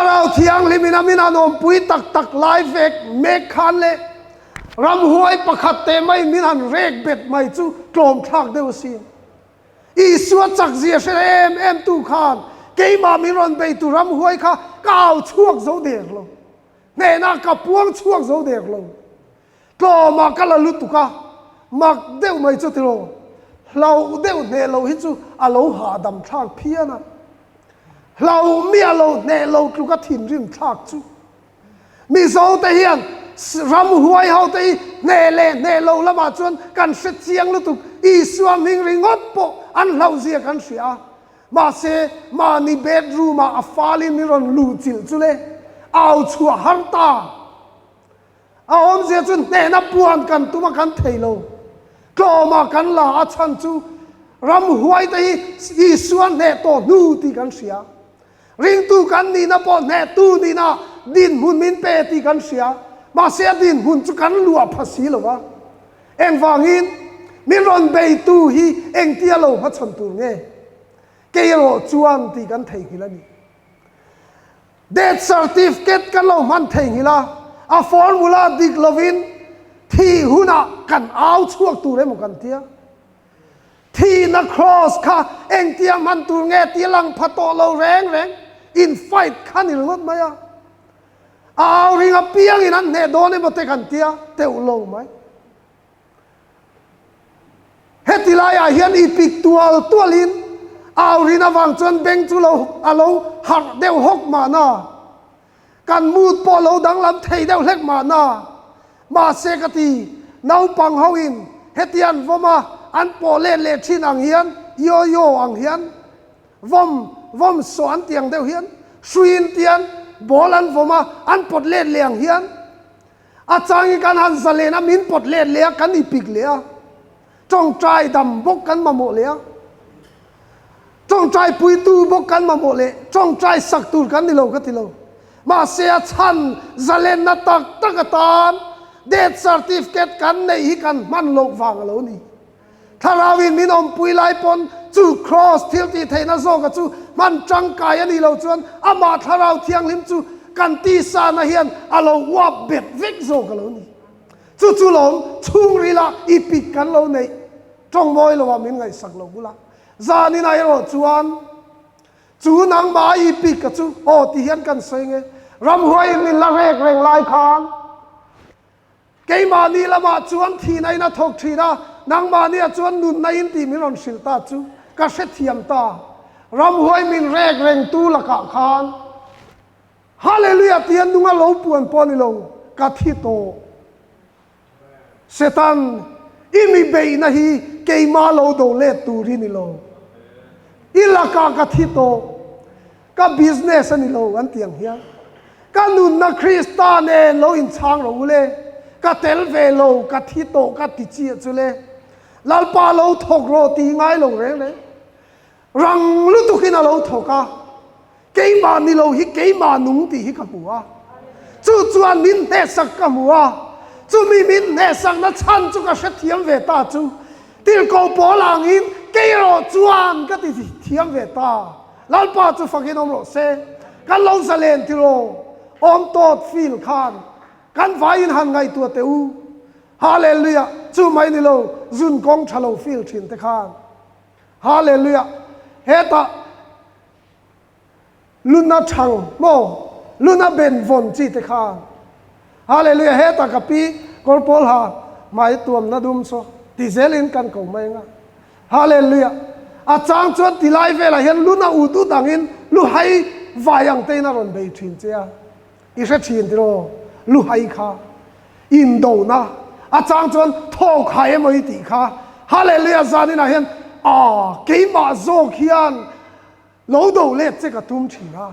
เราเที่ยงลิมินามินานอมปุยตักไลฟ์เอกเมฆคันเล่รำหวยประคัดเตไม่มินันเรกเบ็ดไม่จูกลมทักเดวซีอีสวดจักเสียเชเอ็มตูคานเกยมามิรอนไปตูรำหวยค่ะก้าวช่วงโซเดียกลงเนน่ากับพวงช่วงโซเดียกลงก็มากันละลุตุกะมักเดวไม่จูติโรเราเดวเนเราฮิจูอาโลหาดำทักเพียนะเราเมียเราเนเราตุกะถิ่นริมทักจูมีโซเตียนรำหวยเฮาตีเนเลเนโลละมาจวนกันเสียเสียงลุตุอีสวามิงริงอปโปอันเราเสียกันเสียมาเซมานี่เบดรูมาอัฟาลิมิรอนลูจิลจุเลเอาชัวฮันตาเอาอมเสียจนเนนับปวนกันตุมากันเทโลก็มากันลาชันจูรำหวยตีอีสวานเนโตนูตีกันเสียริงตูกันนี่นะปอเนตูนี่นะดินมุนมินเปตีกันเสียมาเสียดินหุ่นจุกันลัวภาษีหรอวะเอ็งฟังอินมิรอนเบตูฮีเอ็งเตียโลพัชนตูเงเกยโรจวนตีกันเทกิลนี่เดทเซอร์ติฟิเคตกันเรามันเทกิลาอะฟอร์มูลาดิกลวินที่หุ่นกันเอาช่วงตูเรมกันเตียที่นักครอสค่ะเอ็งเตียมันตูเงเตียลังพัตโตเราแรงอินไฟท์ขันอีรถไหมอะเอาริงเปียงนั้นเนโดนมาเตกันเตียเตวโลไหมเฮติลายเฮียนอีพิกตัวลินเอารินาวังจนเบงจุโลอาโลหักเดวหกมานากันมูดปอโลดังลำเทเดวเล็กมานามาเซกตีนาวปังเฮาอินเฮติยันวมาอันปอเลเลชินอังเฮียนโยอังเฮียนวมสวนเตียงเดวเฮียนสุยินเตียนบอลันฟมาอันปดเล่เลี้ยงเฮียนอาจารย์กันหันสเลนะมินปดเล่เลี้ยกันอีพิกเลี้ยจงใจดำบกกันมาโมเลี้ยจงใจปุยตูบกกันมาโมเลี้ยจงใจสักตูกันติโลก็ติโลมาเสียชันสเลนนัตักตานเดทเซอร์ติฟิเคตกันในฮิกันมันโลกฟังโลนี่ถ้าเราวินมินอมปุยไลปนจูครอสทิลตีเทนะโซกจูมันจังกายอันนี้เราจวนอามาถ้าเราเที่ยงลิมจูกันตีสานะเฮียนอาเราว่าเบ็ดเวกโซกันเรานี่จู่หลงชุ่งรีละอีปิกกันเราในจงมอยเราว่ามินไงสักเราบุละจานี่นายเราจวนจูนังมาอีปิกกับจูโอที่เฮียนกันเสงรำหวยมินละเรกเร่งลายคานเกยมานี่ละมาจวนทีในนะทกทีนะนางมาเนี่ยจวนนุนในอินตีมิรอนสิลตาจูก็เสถียมตารำหวยมินเรกเร่งตูละกะคานฮาเลลูยาเตียนนุงาโลปวนปอนิโลกะทิโตเซตันอิมิเบย์นะฮีเกยมาโลโดเลตูรินิโลอิละกะทิโตกะบิสเนสนิโลอันเตียงเฮียกะนุนนะคริสตาเนโลอินชางโลเลกะเตลเวโลกะทิโตกะติจิจุเลลาลปาโลทกโรตีง่ายลงเร่งเลยรังลุตุกินาโลทกะเกยมานิโลฮิเกยมานุงตีฮิกับหัวจู่จวนมินเนสักกับหัวจู่มีมินเนสักนัดชันจู่ก็เสถียมเวตาจู่ติลโกโปลังอินเกยโรจวนก็ติเทียมเวตาลาลปาจู่ฟังกินอมโรเซกันลงสเลนติโรอมโตดฟิลคานกันไฟอินหันไงตัวเตอูฮาเลลูยาจู่ไม่นิโลจุนกงชะโลฟิลชินเตคานฮาเลลูยาเฮตาลุนาชังโมลุนาเบนฟอนจิเตคานฮาเลลูยาเฮตากะปีกอลโปลฮาไม่ตัวมนาดุมโซติเซลินกันกงไม่งะฮาเลลูยาอาจารย์จวนติไลเวลาเห็นลุนาอุตุดังอินลุให้วายังเตนารอนเบชินเจียอิเชชินติโรลุให้ค่ะอินโดนะอาจารย์จวนทอกไข่ไม่ติค่ะฮาเลลูยาจานี่นะเห็นเกยมาโซเขียนโลโดเล็ดเจก็ทุ่มชีนะ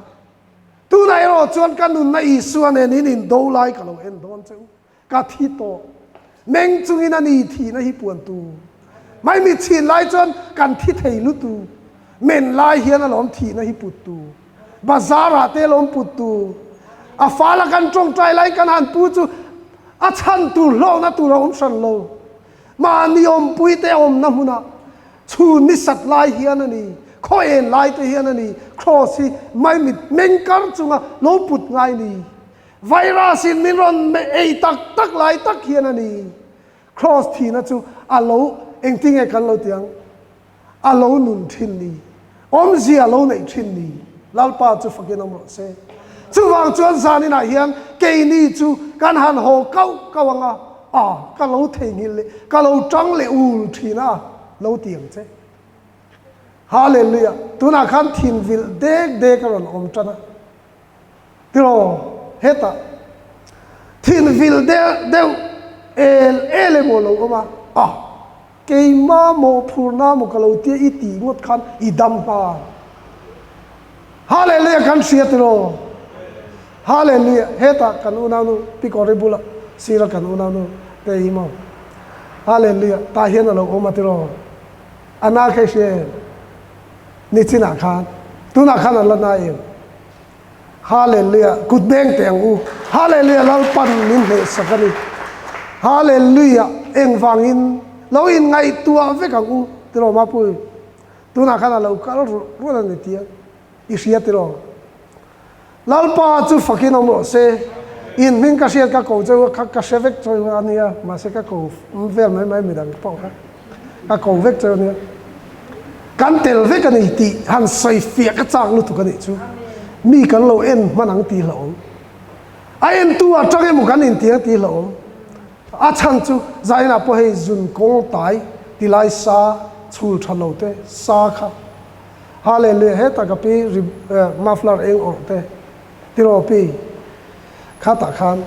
ตู้ไหนเราจวนกันนุนในอิสวนนี่นินโดไลกับเราเอ็นโดนเจ้ากะทิโตเมงจุงอินันอีทีนะฮิปวนตูไม่มีชินไลจวนกันที่เทลุตูเมนไลเฮียนล้อมทีนะฮิปุตูบาซาราเตล้อมปุตูอาฟ้าละกันจงใจไลกันหันปูจูอาชันตูโลนะตูเราอมชันโลมานิยมปุยเตอมนะมุนะชูนิสัตไลเฮียนนี่ khó en lại tới hiện này cross hi mai mit men kar chunga lo put ngai ni virus in min ron ei tak lại tak hiện này cross thì nó chu alo eng ting e kan lo tiang alo nun thin ni om gì alo nei thin ni lalpa chu fakin om se chu wang chuan zani na hian ke ni chu kan han ho kau anga ka lo thei ngil le ka lo tang le ul thina lo tiang che hallelujah tuna khan thin vil dek ron om chana tiro heta thin vil de ele mo lo ma ke ma mo phurna mo ka lo ti iti ngot khan idam pa hallelujah kan sia tiro hallelujah heta kan unanu pikoribula sira kan unanu te imo hallelujah ta hian lo oma tiro ana khe she ni china khan tuna khan la na em hallelujah good bang teng u hallelujah lal pan min le sakani hallelujah eng wangin lo in ngai tua ve ka u tiro ma pu tuna khan lo ka ru na ni tia i sia tiro lalpa chu fakin om se in min ka sia ka ko chu ka sevek chu ania ma se ka ko vel mai mi dang po ka ko vek chu nia kan tel vek ani ti han sai fia ka chang lu tu ka ni chu mi kan lo en manang ti lo a en tu a chang em kan in ti lo a chan chu zaina po he zun kong tai ti lai sa chul thalo te sa kha hallelujah he ta ka pi maflar eng o te tiro pi khata khan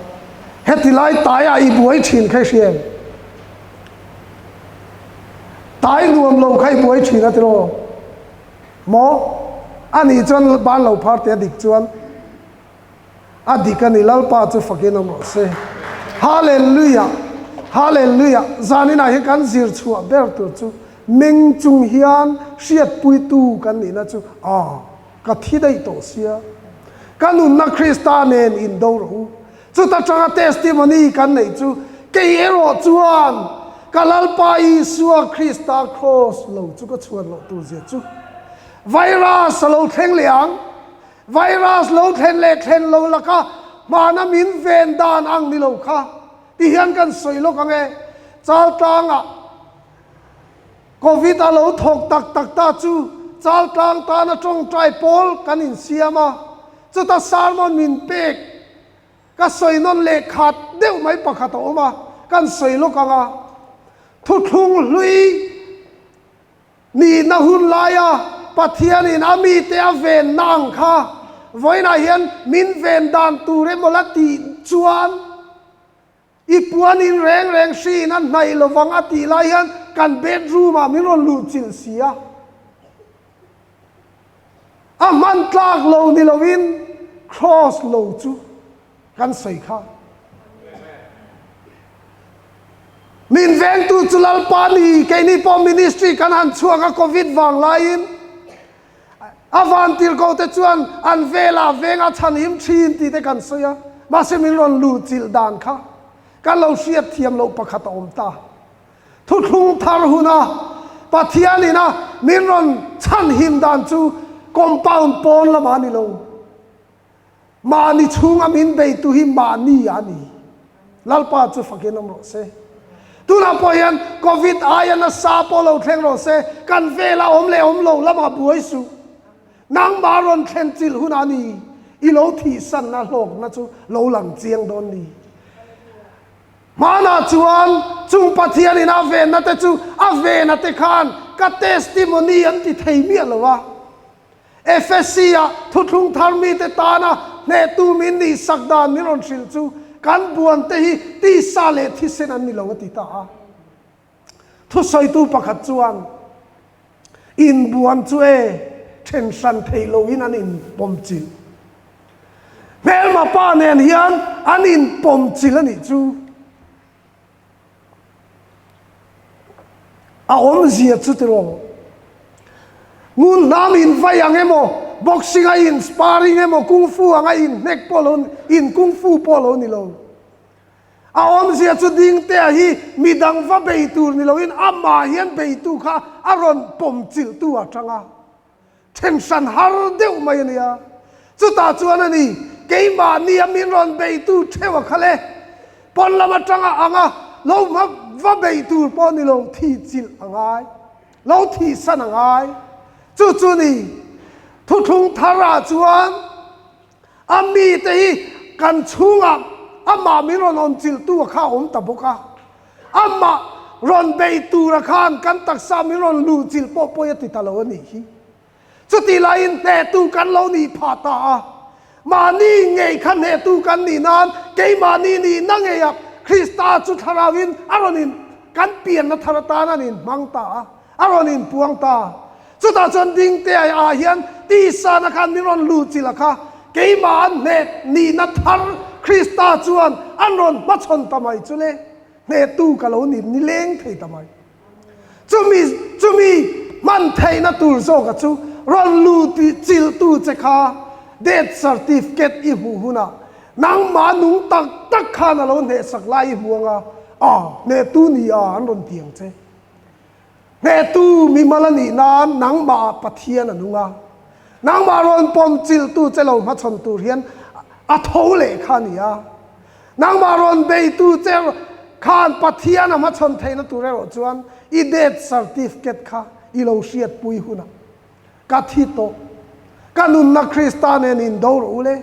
heti lai tai a i buai thin khai siam tai nuam lom khai buai thin a tiro mo ani chon ban lo phar te dik chuan adikani lalpa chu fakin om se hallelujah hallelujah zanina he kan zir chua ber tu chu meng chung hian siat pui tu kan ni na chu ka thi dai to sia kanun na Kristanen in do ro chu ta changa testimony kan nei chu ke ero chuan kalalpa Isua Krista cross lo chu ka chuan lo tu zia chu virus lo thleng liang virus lo thlen le thlen lo laka mana min ven dan ang ni lo kha ti hian kan soi lo ka nge chal tanga covid a lo thok tak ta chu chal tang ta na trong trai pol kan in siama chu ta salmon min pek ka soi non le khat deu mai pakhat oma kan soi lo ka nga thu thung hlui ni na hun laya pathian in ami te aven nang kha voina hian min ven dan tu re molati chuan i puan in reng si nan nai lo wang ati lai hian kan bedroom a min ron lu chil sia a man tlak lo ni lovin cross lo chu kan sei kha min veng tu chulal pani ke ni po ministry kan han chuanga covid wang lain avantil ko te chuan an vela venga chan him thin ti te kan soya ma se min ron lu chil dan kha kan lo siat thiam lo pakhat om ta thu thung thar huna pathianina min ron chan him dan chu compound pon la mani lo mani chunga min be tu hi mani ani lalpa chu fakin om ro se tuna poyan covid ayana sa polo thleng ro se kan vela om le om lo lama buai su nang baron thlen chil hunani i lo thi san na hlok na chu lo lang chiang don ni mana chuan chung pathian in ave na te chu ave na te khan ka testimony an ti thei mi alwa efesia thuthung tharmi te tana ne tu min ni sakdan ni ron sil chu kan buan te hi ti sa le thi sen an ni lo ti ta thu soi tu pakhat chuan in buan chu e tension thei lo in an in pom chil mel ma pa nen hian an in pom chil ani chu a om zia chu tiro ngun nam in vayang emo boxing a in sparring emo kung fu anga in nek polon in kung fu polo ni lo a om zia chu ding te hi midang va be tur ni lo in ama hian be tu kha aron pom chil tu a tanga tension har deuh mai nia chu ta chuan ani keima ni amin ron bei tu thewa khale pon lama tanga anga lo ma va bei tu pon ni lo thi chil angai lo thi san angai chu chu ni thu thung thara chuan ami te hi kan chunga ama mi ron on chil tu kha om ta boka ama ron bei tu ra khan kan tak sa mi ron lu chil po po ya ti ta lo ni hi chu ti lain te tu kan lo ni pha ta ma ni ngei khan he tu kan ni nan ke ma ni ni na nge ya Krista chu tharawin aronin kan pian na tharata na nin mang ta aronin puang ta chu ta chon ding te a hian ti sa na khan mi ron lu chila kha ke ma ne ni na thar Krista chuan anron ma chon tamai chule ne tu ka lo ni ni leng thei tamai chumi man thei na tur zo ka chu ron lu ti chil tu che kha death certificate i hu huna nang ma nung tak kha na lo ne sak lai huanga ne tu ni an ron tiang che ne tu mi malani nan nang ma pathian anunga nang ma ron pom chil tu che lo ma chon tu hian a tho le kha ni a nang ma ron bei tu che khan pathian ma chon thei na tu re ro chuan i death certificate kha i lo siat pui huna ka thi to kanun na Krista in do ro le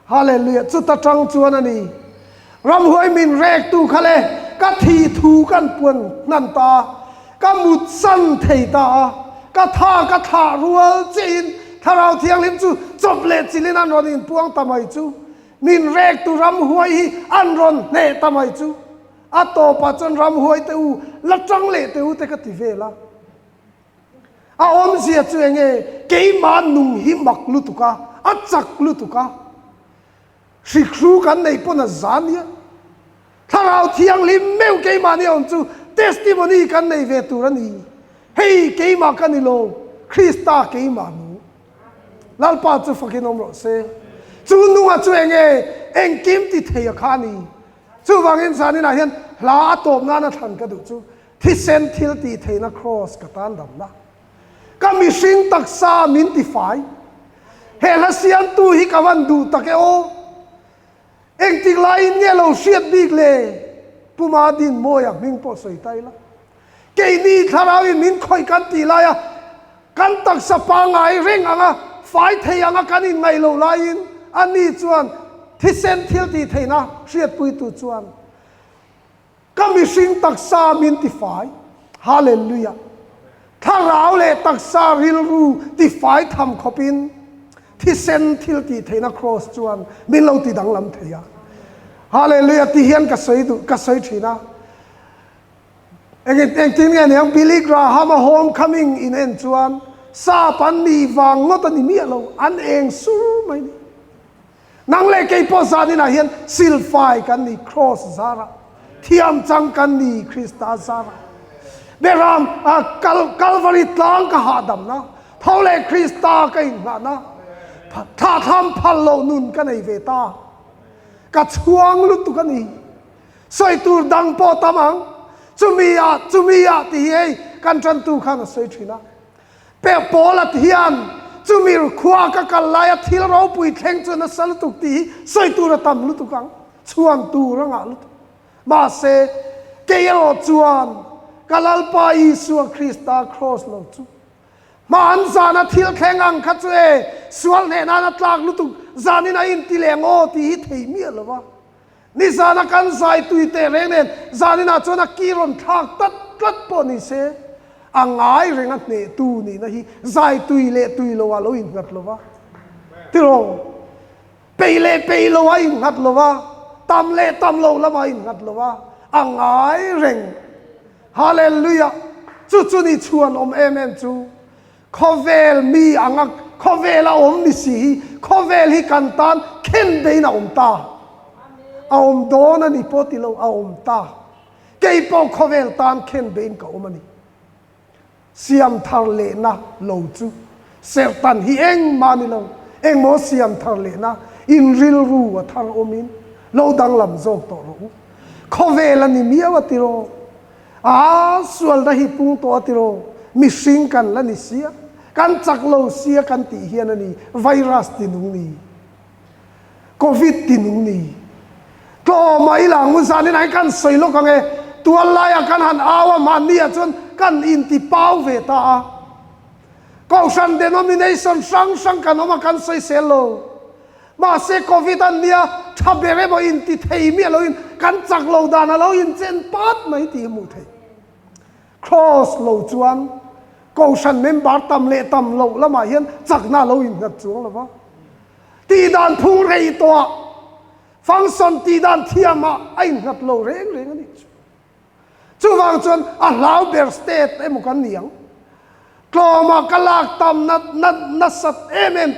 hallelujah chu ta tang chuan ani ram hoi min rek tu khale ka thi thu kan puan nan ta ka mut san thei ta ka tha rual chin tharau thiang lim chu chop le chilin an ron in puang tamai chu min rek tu ram hoi hi an ron ne tamai chu a to pa chon ram hoi te u la tang le te u te ka ti vela a om zia chu enge ke ma nung hi mak lu tu ka a chak lu tu ka Shikru kan nei pon a zania tharau thiang lim meu ke ma ni on chu testimony kan nei ve tu rani hei ke ma kan ni lo Krista ke ma nu lal pa chu fakin om ro se chu nu a chu eng kim ti thei a kha ni chu wangin sanin a hian hla top na na than ka du chu thi sen thil ti thei na cross ka tan dam na ka mi sing tak sa min ti fai he la sian tu hi ka wan du ta ke o eng tik lai nge lo siat big le puma din moya ming po soi tai la ke ni tharawin min khoi kan ti la ya kan tak sa pa ngai reng anga fai thei anga kan in ngai lo lain ani chuan thi sen thil ti theina siat pui tu chuan ka mi sing tak sa min ti fai hallelujah tharau le tak sa ril ru ti fai tham khopin thi sen thil ti theina cross chuan min lo ti dang lam theya hallelujah ti hian ka soi thina eng tin nge yang Billy Graham homecoming in en chuan sa pan ni wang ngot ani mi lo an eng sur mai ni nang le ke po sa ni na hian silfai kan ni cross zara thiam chang kan ni Krista zara beram Calvary tlang ka hadam na thole Krista kai na tha tham phal lo nun ka nei ve ta ka chuang lu tu ka ni soi tur dang po tamang chumia ti ei kan tran tu khan soi thina pe pola thian chumir khwa ka kalaya thil ro pui thleng chu na sal tu ti soi tur tam lu tu kang chuang tu ranga lu ma se ke ro chuan kalal pa Isu Krista cross lo chu man zana thil khengang kha chu e sual ne na tlak lu tu zani na in ti leng o ti hi thei mi lowa ni zana kan sai tui te reng nen zani na chona kiron thak tat po ni se angai reng at ne tu ni na hi zai tui le tui lowa lo in ngat lowa tiro pe lo wa in ngat lowa tam le tam lo la ma in ngat lowa angai reng hallelujah chu ni chuan om em chu khovel mi anga khovela om ni si khovel hi kan tan khen be na om ta om don ani potilo om ta ke po khovel tan khen be ka om ani siam thar le na lo chu sertan hi eng mani lo eng mo siam thar le na in ril ru wa thar omin lo dang lam zok to ro khovel ani mi awati ro sual da hi pung to atiro mi sing kan la ni sia kan chak lo sia kan ti hian ani virus tinung ni covid tinung ni to mai lang mun san ni nai kan soi lo ka nge tua lai kan han awa man ni a chun kan in ti pau ve ta ko san denomination sang kan oma kan soi selo ma se covid an nia thabere bo in ti thei mi lo in kan chak lo dan lo in chen pat mai ti mu thei cross lo chuan ko san member tam le tam lo lama hian chak na lo in ngat chuang lo wa ti dan phung rei to function ti dan thiama ai ngat lo reng ani chu wang chuan a lau ber state emu kan niang kloma kalak tam na sat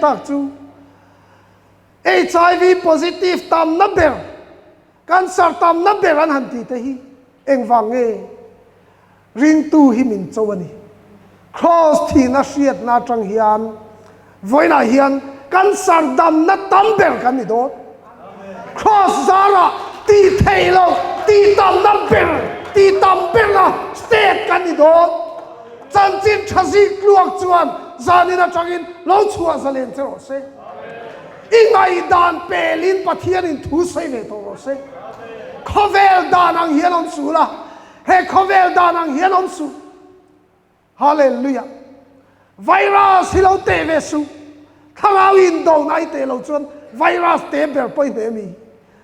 tak chu HIV positive tam na ber cancer tam na ber an han ti te hi eng wange ring tu hi min chawani cross thi na hriat na tang hian voina hian cancer dam na tam ber kan ni do cross zara ti thailo ti tam na ber ti tam ber na state kan ni do chan chin thasi kluak chuan zani na tangin lo chua zalen chero se ingai dan pelin pathian in thu sei ve to se khovel dan ang hian on su la he khovel dan ang hian on su hallelujah virus hilo te ve su thangau in do nai te lo chuan virus te ber poi ne mi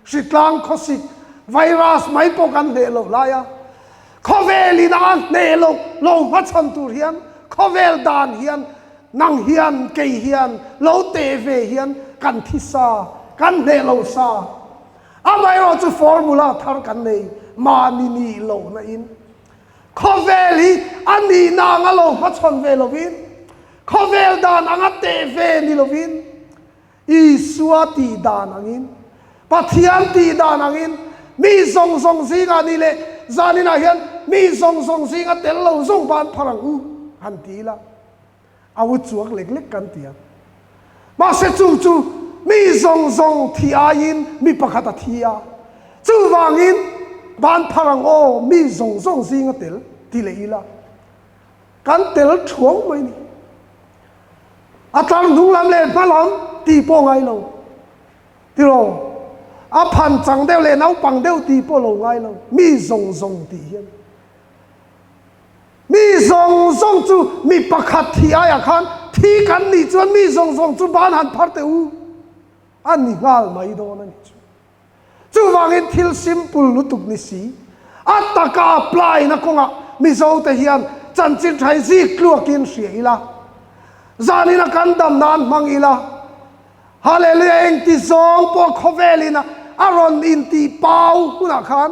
sitlang khosik virus mai po kan de lo la ya khovel in an ne lo ma chan tur hian khovel dan hian nang hian ke hian lo te ve hian kan thi sa kan ne lo sa amai ro chu formula thar kan nei ma ni lo na in khovel hi ani na nga lo ma chon ve lo vin khovel dan anga te ve ni lo vin I suati dan angin pathian ti dan angin mi song singa ni le zanina hian mi song singa tel lo zong ban pharang u han ti la awu chuak lek kan tia ma se chu mi song thi ain mi pakhata thia chu wangin ban pharang o mi song singa tel ti le ila kan tel thuang mai ni atang dung lam le palam ti po ngai lo ti lo a phan chang deu le nau pang deu ti po lo ngai lo mi song ti hian mi song chu mi pakhat thi aya khan thi kan ni chuan mi song chu ban han phar te u an ni ngal mai do na ni chu wangin thil simple lutuk ni si ataka apply na konga mi zo te hian chan chin thai zi kluakin hria ila zanina kan dam nan mang ila hallelujah eng ti zong po khovelina aron in ti pau kuna khan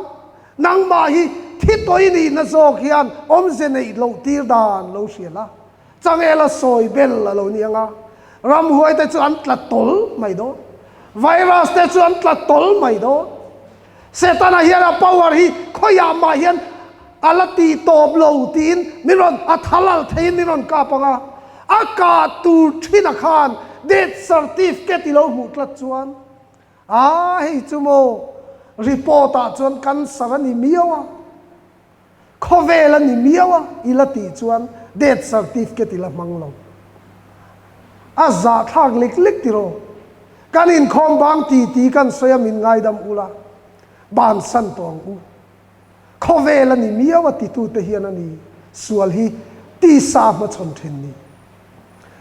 nang ma hi thi toi ni na zo khian om se nei lo tir dan lo hriala changela soi bel la lo nianga ram huai te chu an tla tol mai do virus te chu an tla tol mai do setana hian power hi khoya ma hian alati top lo tin miron athalal thein miron ka panga aka tu thina khan death certificate lo mutla chuan hei chumo report a chuan kan sarani miawa khovela ni miawa ilati chuan death certificate ila manglo aza thak lik tiro kan in khom bang ti kan soya min ngai dam ula ban san tong u khovela ni miawa ti tu te hian ani sual hi ti sa ma chon thin ni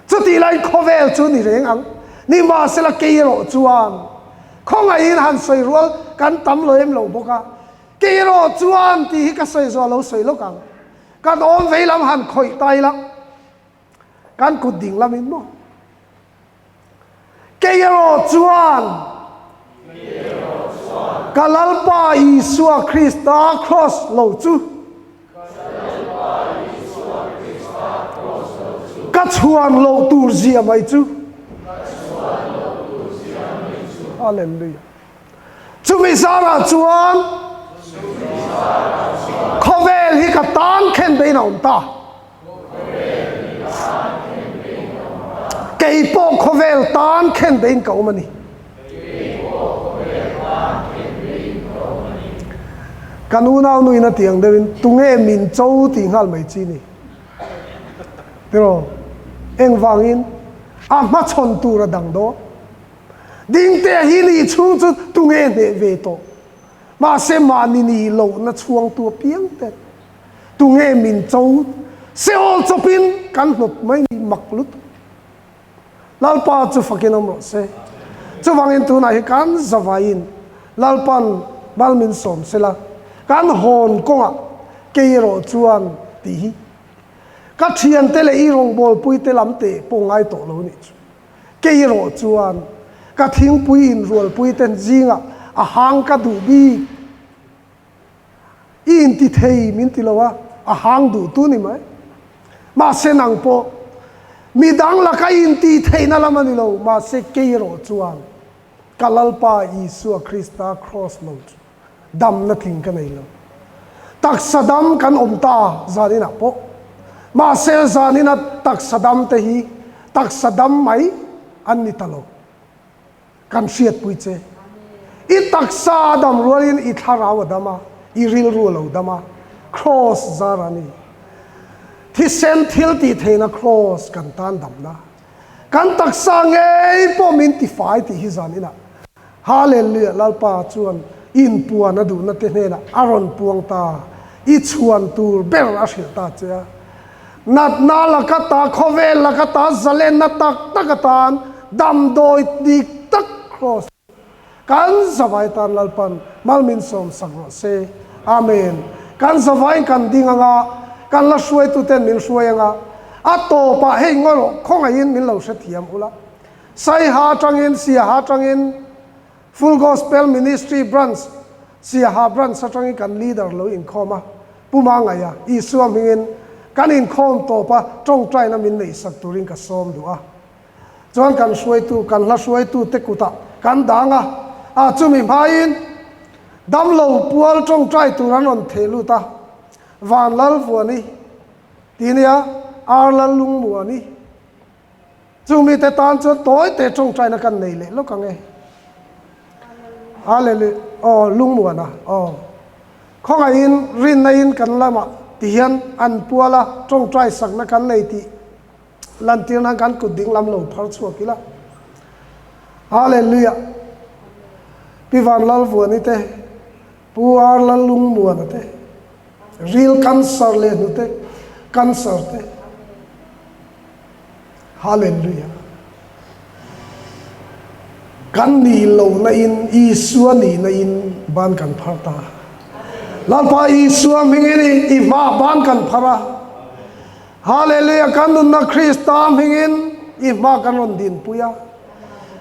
chu ti lai khovel chu ni reng ang ni ma sela ke ro chuan khong a in han soi rual kan tam lo em lo boka ke ro chuan ti hi ka soi zo lo soi lo kang kan om ve lam han khoi tai la kan ku ding lam in mo ke ro chuan kalalpa Isua Krista cross lo chu ka chuan lo tur zia mai chu hallelujah chu mi sara chuan khovel hi ka tan khen be na om ta kei po khovel tan khen be ka omani kanunau nui na tiang devin tunge min chou ti ngal mai chi ni pero eng wangin ma chon tu ra dang do ding te hi ni chung chu tu nge ne ve to ma se ma ni lo na chuang tu piang te tu nge min chou se ol chopin kan hnut mai ni maklut lalpa chu fakin om ro se chu wangin tu na hi kan zawain lalpan balmin som sela kan hon konga keiro chuan ti hi ka thian te le i rong bol pui te lam te pongai to lo ni keiro chuan ka thing pui in rual pui ten jinga a hang ka du bi in ti thei min ti lowa a hang du tu ni mai ma se nang po mi dang la ka in ti thei na lam ani lo ma se keiro chuan kalalpa Isu Krista cross lo dam na thing ka nei lo tak sadam kan omta zanina po ma se zanina tak sadam te hi tak sadam mai an ni talo kan siat pui che i tak sadam rualin i tharaw dama i ril rulo dama cross zarani thi sen thil ti theina cross kan tan dam na kan tak sa nge po min ti fai ti hi zanina hallelujah lalpa chuan in puan adu na te hena aron puang ta i chuan tur ber a hil ta che nat na la ka ta khovel la ka ta zalen na tak takatan dam doi dik tak cross kan zawai tan lalpan malmin som sagro se amen kan zawai kan dinganga kan la suai tu ten min suai anga ato pa hei ngoro khonga in min lo se thiam ula sai ha tangin sia ha tangin Full Gospel Ministry branch sia ha branch satang kan leader lo in khoma puma nga ya Isu mingin kan in khom to pa tong trai na min nei sak turing ka som du a chuan kan suai tu kan la suai tu te kuta kan danga a chumi main dam lo pual tong trai tu ran on thelu ta van lal fuani tinia ar lal lung muani chumi te tan chu toy te tong trai na kan nei le lo ka nge hallelujah oh lung muana oh khonga in rin na in kan lama ti hian an puala tong trai sak na kan nei ti lan tir na kan ku ding lam lo phar chu kila hallelujah pi van lal vuani te puar la lung muana te real cancer le nu te cancer te hallelujah kan ni lo na in Isu ni na in ban kan pharta lalpa Isu mingini i ma ban kan phara hallelujah kan nun na Krista mingin i ma kan on din puya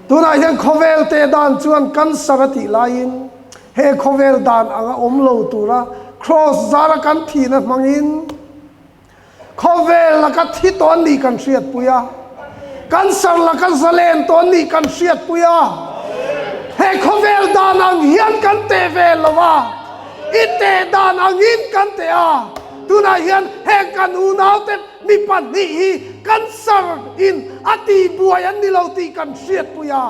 tuna hian khovel te dan chuan kan sarati lain he khovel dan anga omlo tura cross zara kan thina mangin khovel la ka thi ton ni kan riat puya cancer la ka zalen ton ni kan riat puya he khovel dan ang hian kan te ve lawa ite dan ang in kan te a tuna hian he kan unau te mi pan ni hi cancer in ati buai an ni lo ti kan riat puya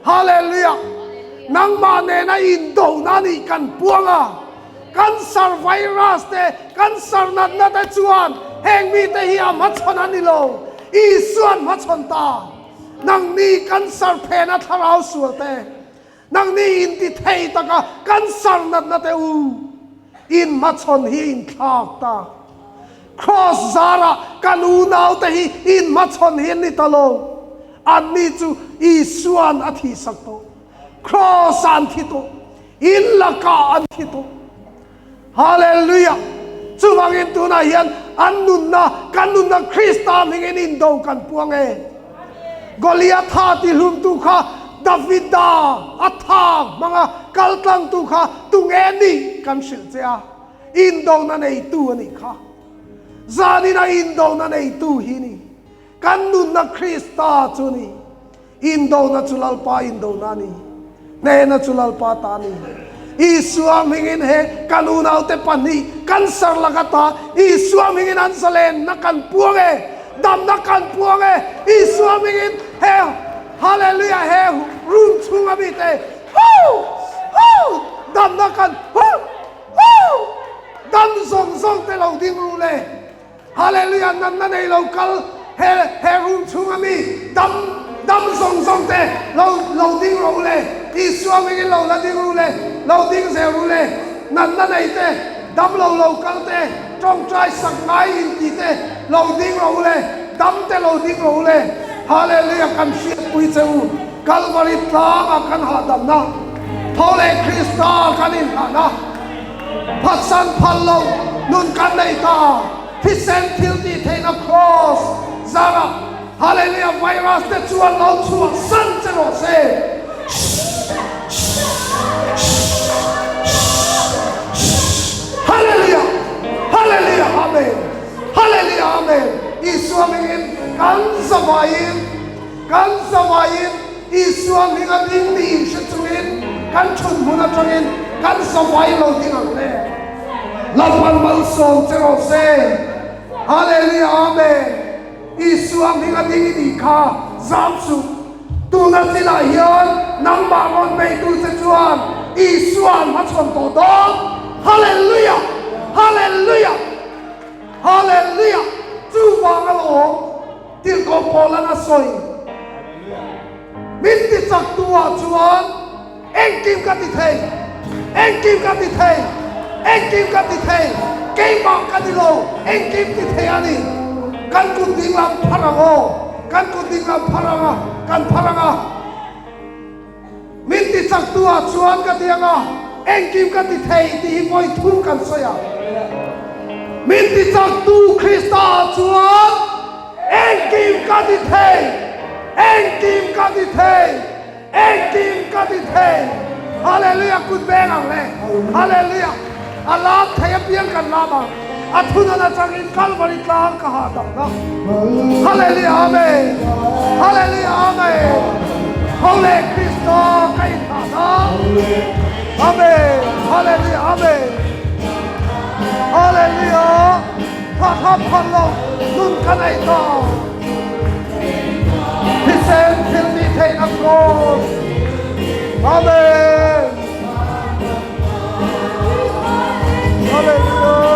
hallelujah nang ma ne na in do na ni kan puanga cancer virus te cancer nat na te chuan heng mi te hi am chon ani lo i suan ma chon ta nang ni cancer phe na tharau su te nang ni in ti thei ta ka cancer nat na te u in ma chon hi in thak ta cross zara kanu nau te hi in ma chon hi ni ta lo an ni chu i suan a thi sak to cross an thi to in la ka an thi to hallelujah chu wangin tu na hian an nun na kan nun na Krista mingin in do kan puang e Goliath tha ti hlum tu kha Davida athak mga kaltlang tu kha tunge ni kan sil chea in do na nei tu ani kha zani na in do na nei tu hi ni kan nun na Krista chu ni in do na chulal pa in do na ni ne na chulal pa ta ni Isu mingin he kanunau te pani cancer lagata Isu mingin ansalen na kan puange dam na kan puange Isu mingin he hallelujah he room chunga bite dam na kan dam song song te lo ding ru le hallelujah nan na nei lo kal เฮรุมชุ่งมีดำส่งเตะเราดิ้งรู้เลยอีสวามิงเราละดิ้งรู้เลยเราดิ้งเซรู้เลยนั่นไอ้เตะดำเรากันเตะจ้องใจสังไงอินทีเตะเราดิ้งรู้เลยดำเตะเราดิ้งรู้เลยฮาเลลูยากันเสียปุยเจ้ากัลวาริตากันหาดำนะทอเลคริสตากันอินหานะพัสันพันโลนุนกันในตาที่เซนทิลตีเทนครอสซาระฮาเลลูยาไวรัสเตจวนเราชวนสันเจโรเซฮาเลลูยาฮาเลลูยาอาเมนฮาเลลูยาอาเมนอิสวามิงกันสบายอิสวามิงดิ้งดีชิดจุนกันชนมุนจุนกันสบายเราดิ้งอันเล่ลาบันมันส่งเจโรเซฮาเลลูยาอาเมนอิสวามิงดิ้งดีข้าจามสุตูนันติลาเฮียนนังบางอนไม่ตูเจจวนอิสวามมาชนโตโตฮาเลลูยาฮาเลลูยาฮาเลลูยาจูวางกันโอที่กบพอลนาสอยมินติจักตัวจวนเอ็งกิมกันติเทเอ็งกิมกันติเทเอ็งกิมกันติเทเก่งมากกันดิโลเอ็งกิมติเทอันนี้กันกุดิงลำพลังโอกันกุดิงลำพลังกันพลังมินติจักตัวจวนกันเดียงเอ็งกิมกันติเทที่ไว้ทุนกันสยามมินติจักตูคริสตาจวนเอ็งกิมกันติเทเอ็งกิมกันติเทเอ็งกิมกันติเทฮาเลลูยาคุณเบงังเลยฮาเลลูยาอัลลอฮ์เทียบเทียงกันลาบังอัทุนันจังอินคัลวาริตางกหาดังนะฮาเลลูยาอาเมนฮาเลลูยาอาเมนฮาเลคริสโตไกตานะอาเมนฮาเลลูยาอาเมนฮาเลลูยาพระคับพันโลนุนกันไอตาพิเศษทิลมีเทนักโกอาเมนฮาเลลูยา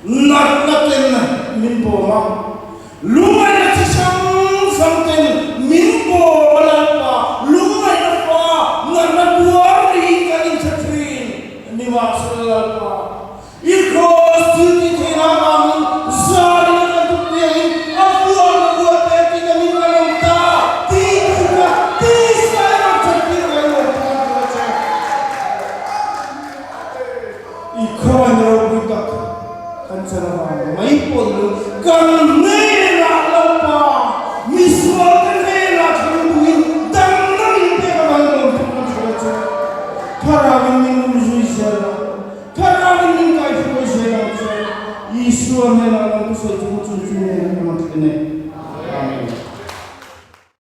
Not nothing mà lúc này là chỉ sang tên miếng bò là pa lúc này là pa ngân là bùa đi cái gì chắc chắn ni mà sẽ là pa iko studi thế nào mà sao đi là tụi này à bùa thế thì cái mình làm ta tí sai là chắc chắn là làm ta iko anh rồi bị tắc kan sarang mai pun kan nela lapa miswa kan nela thangui dang dang te ka bang lo thara thara min jui sala thara min kai fu sala Yesu nela ko so chu chu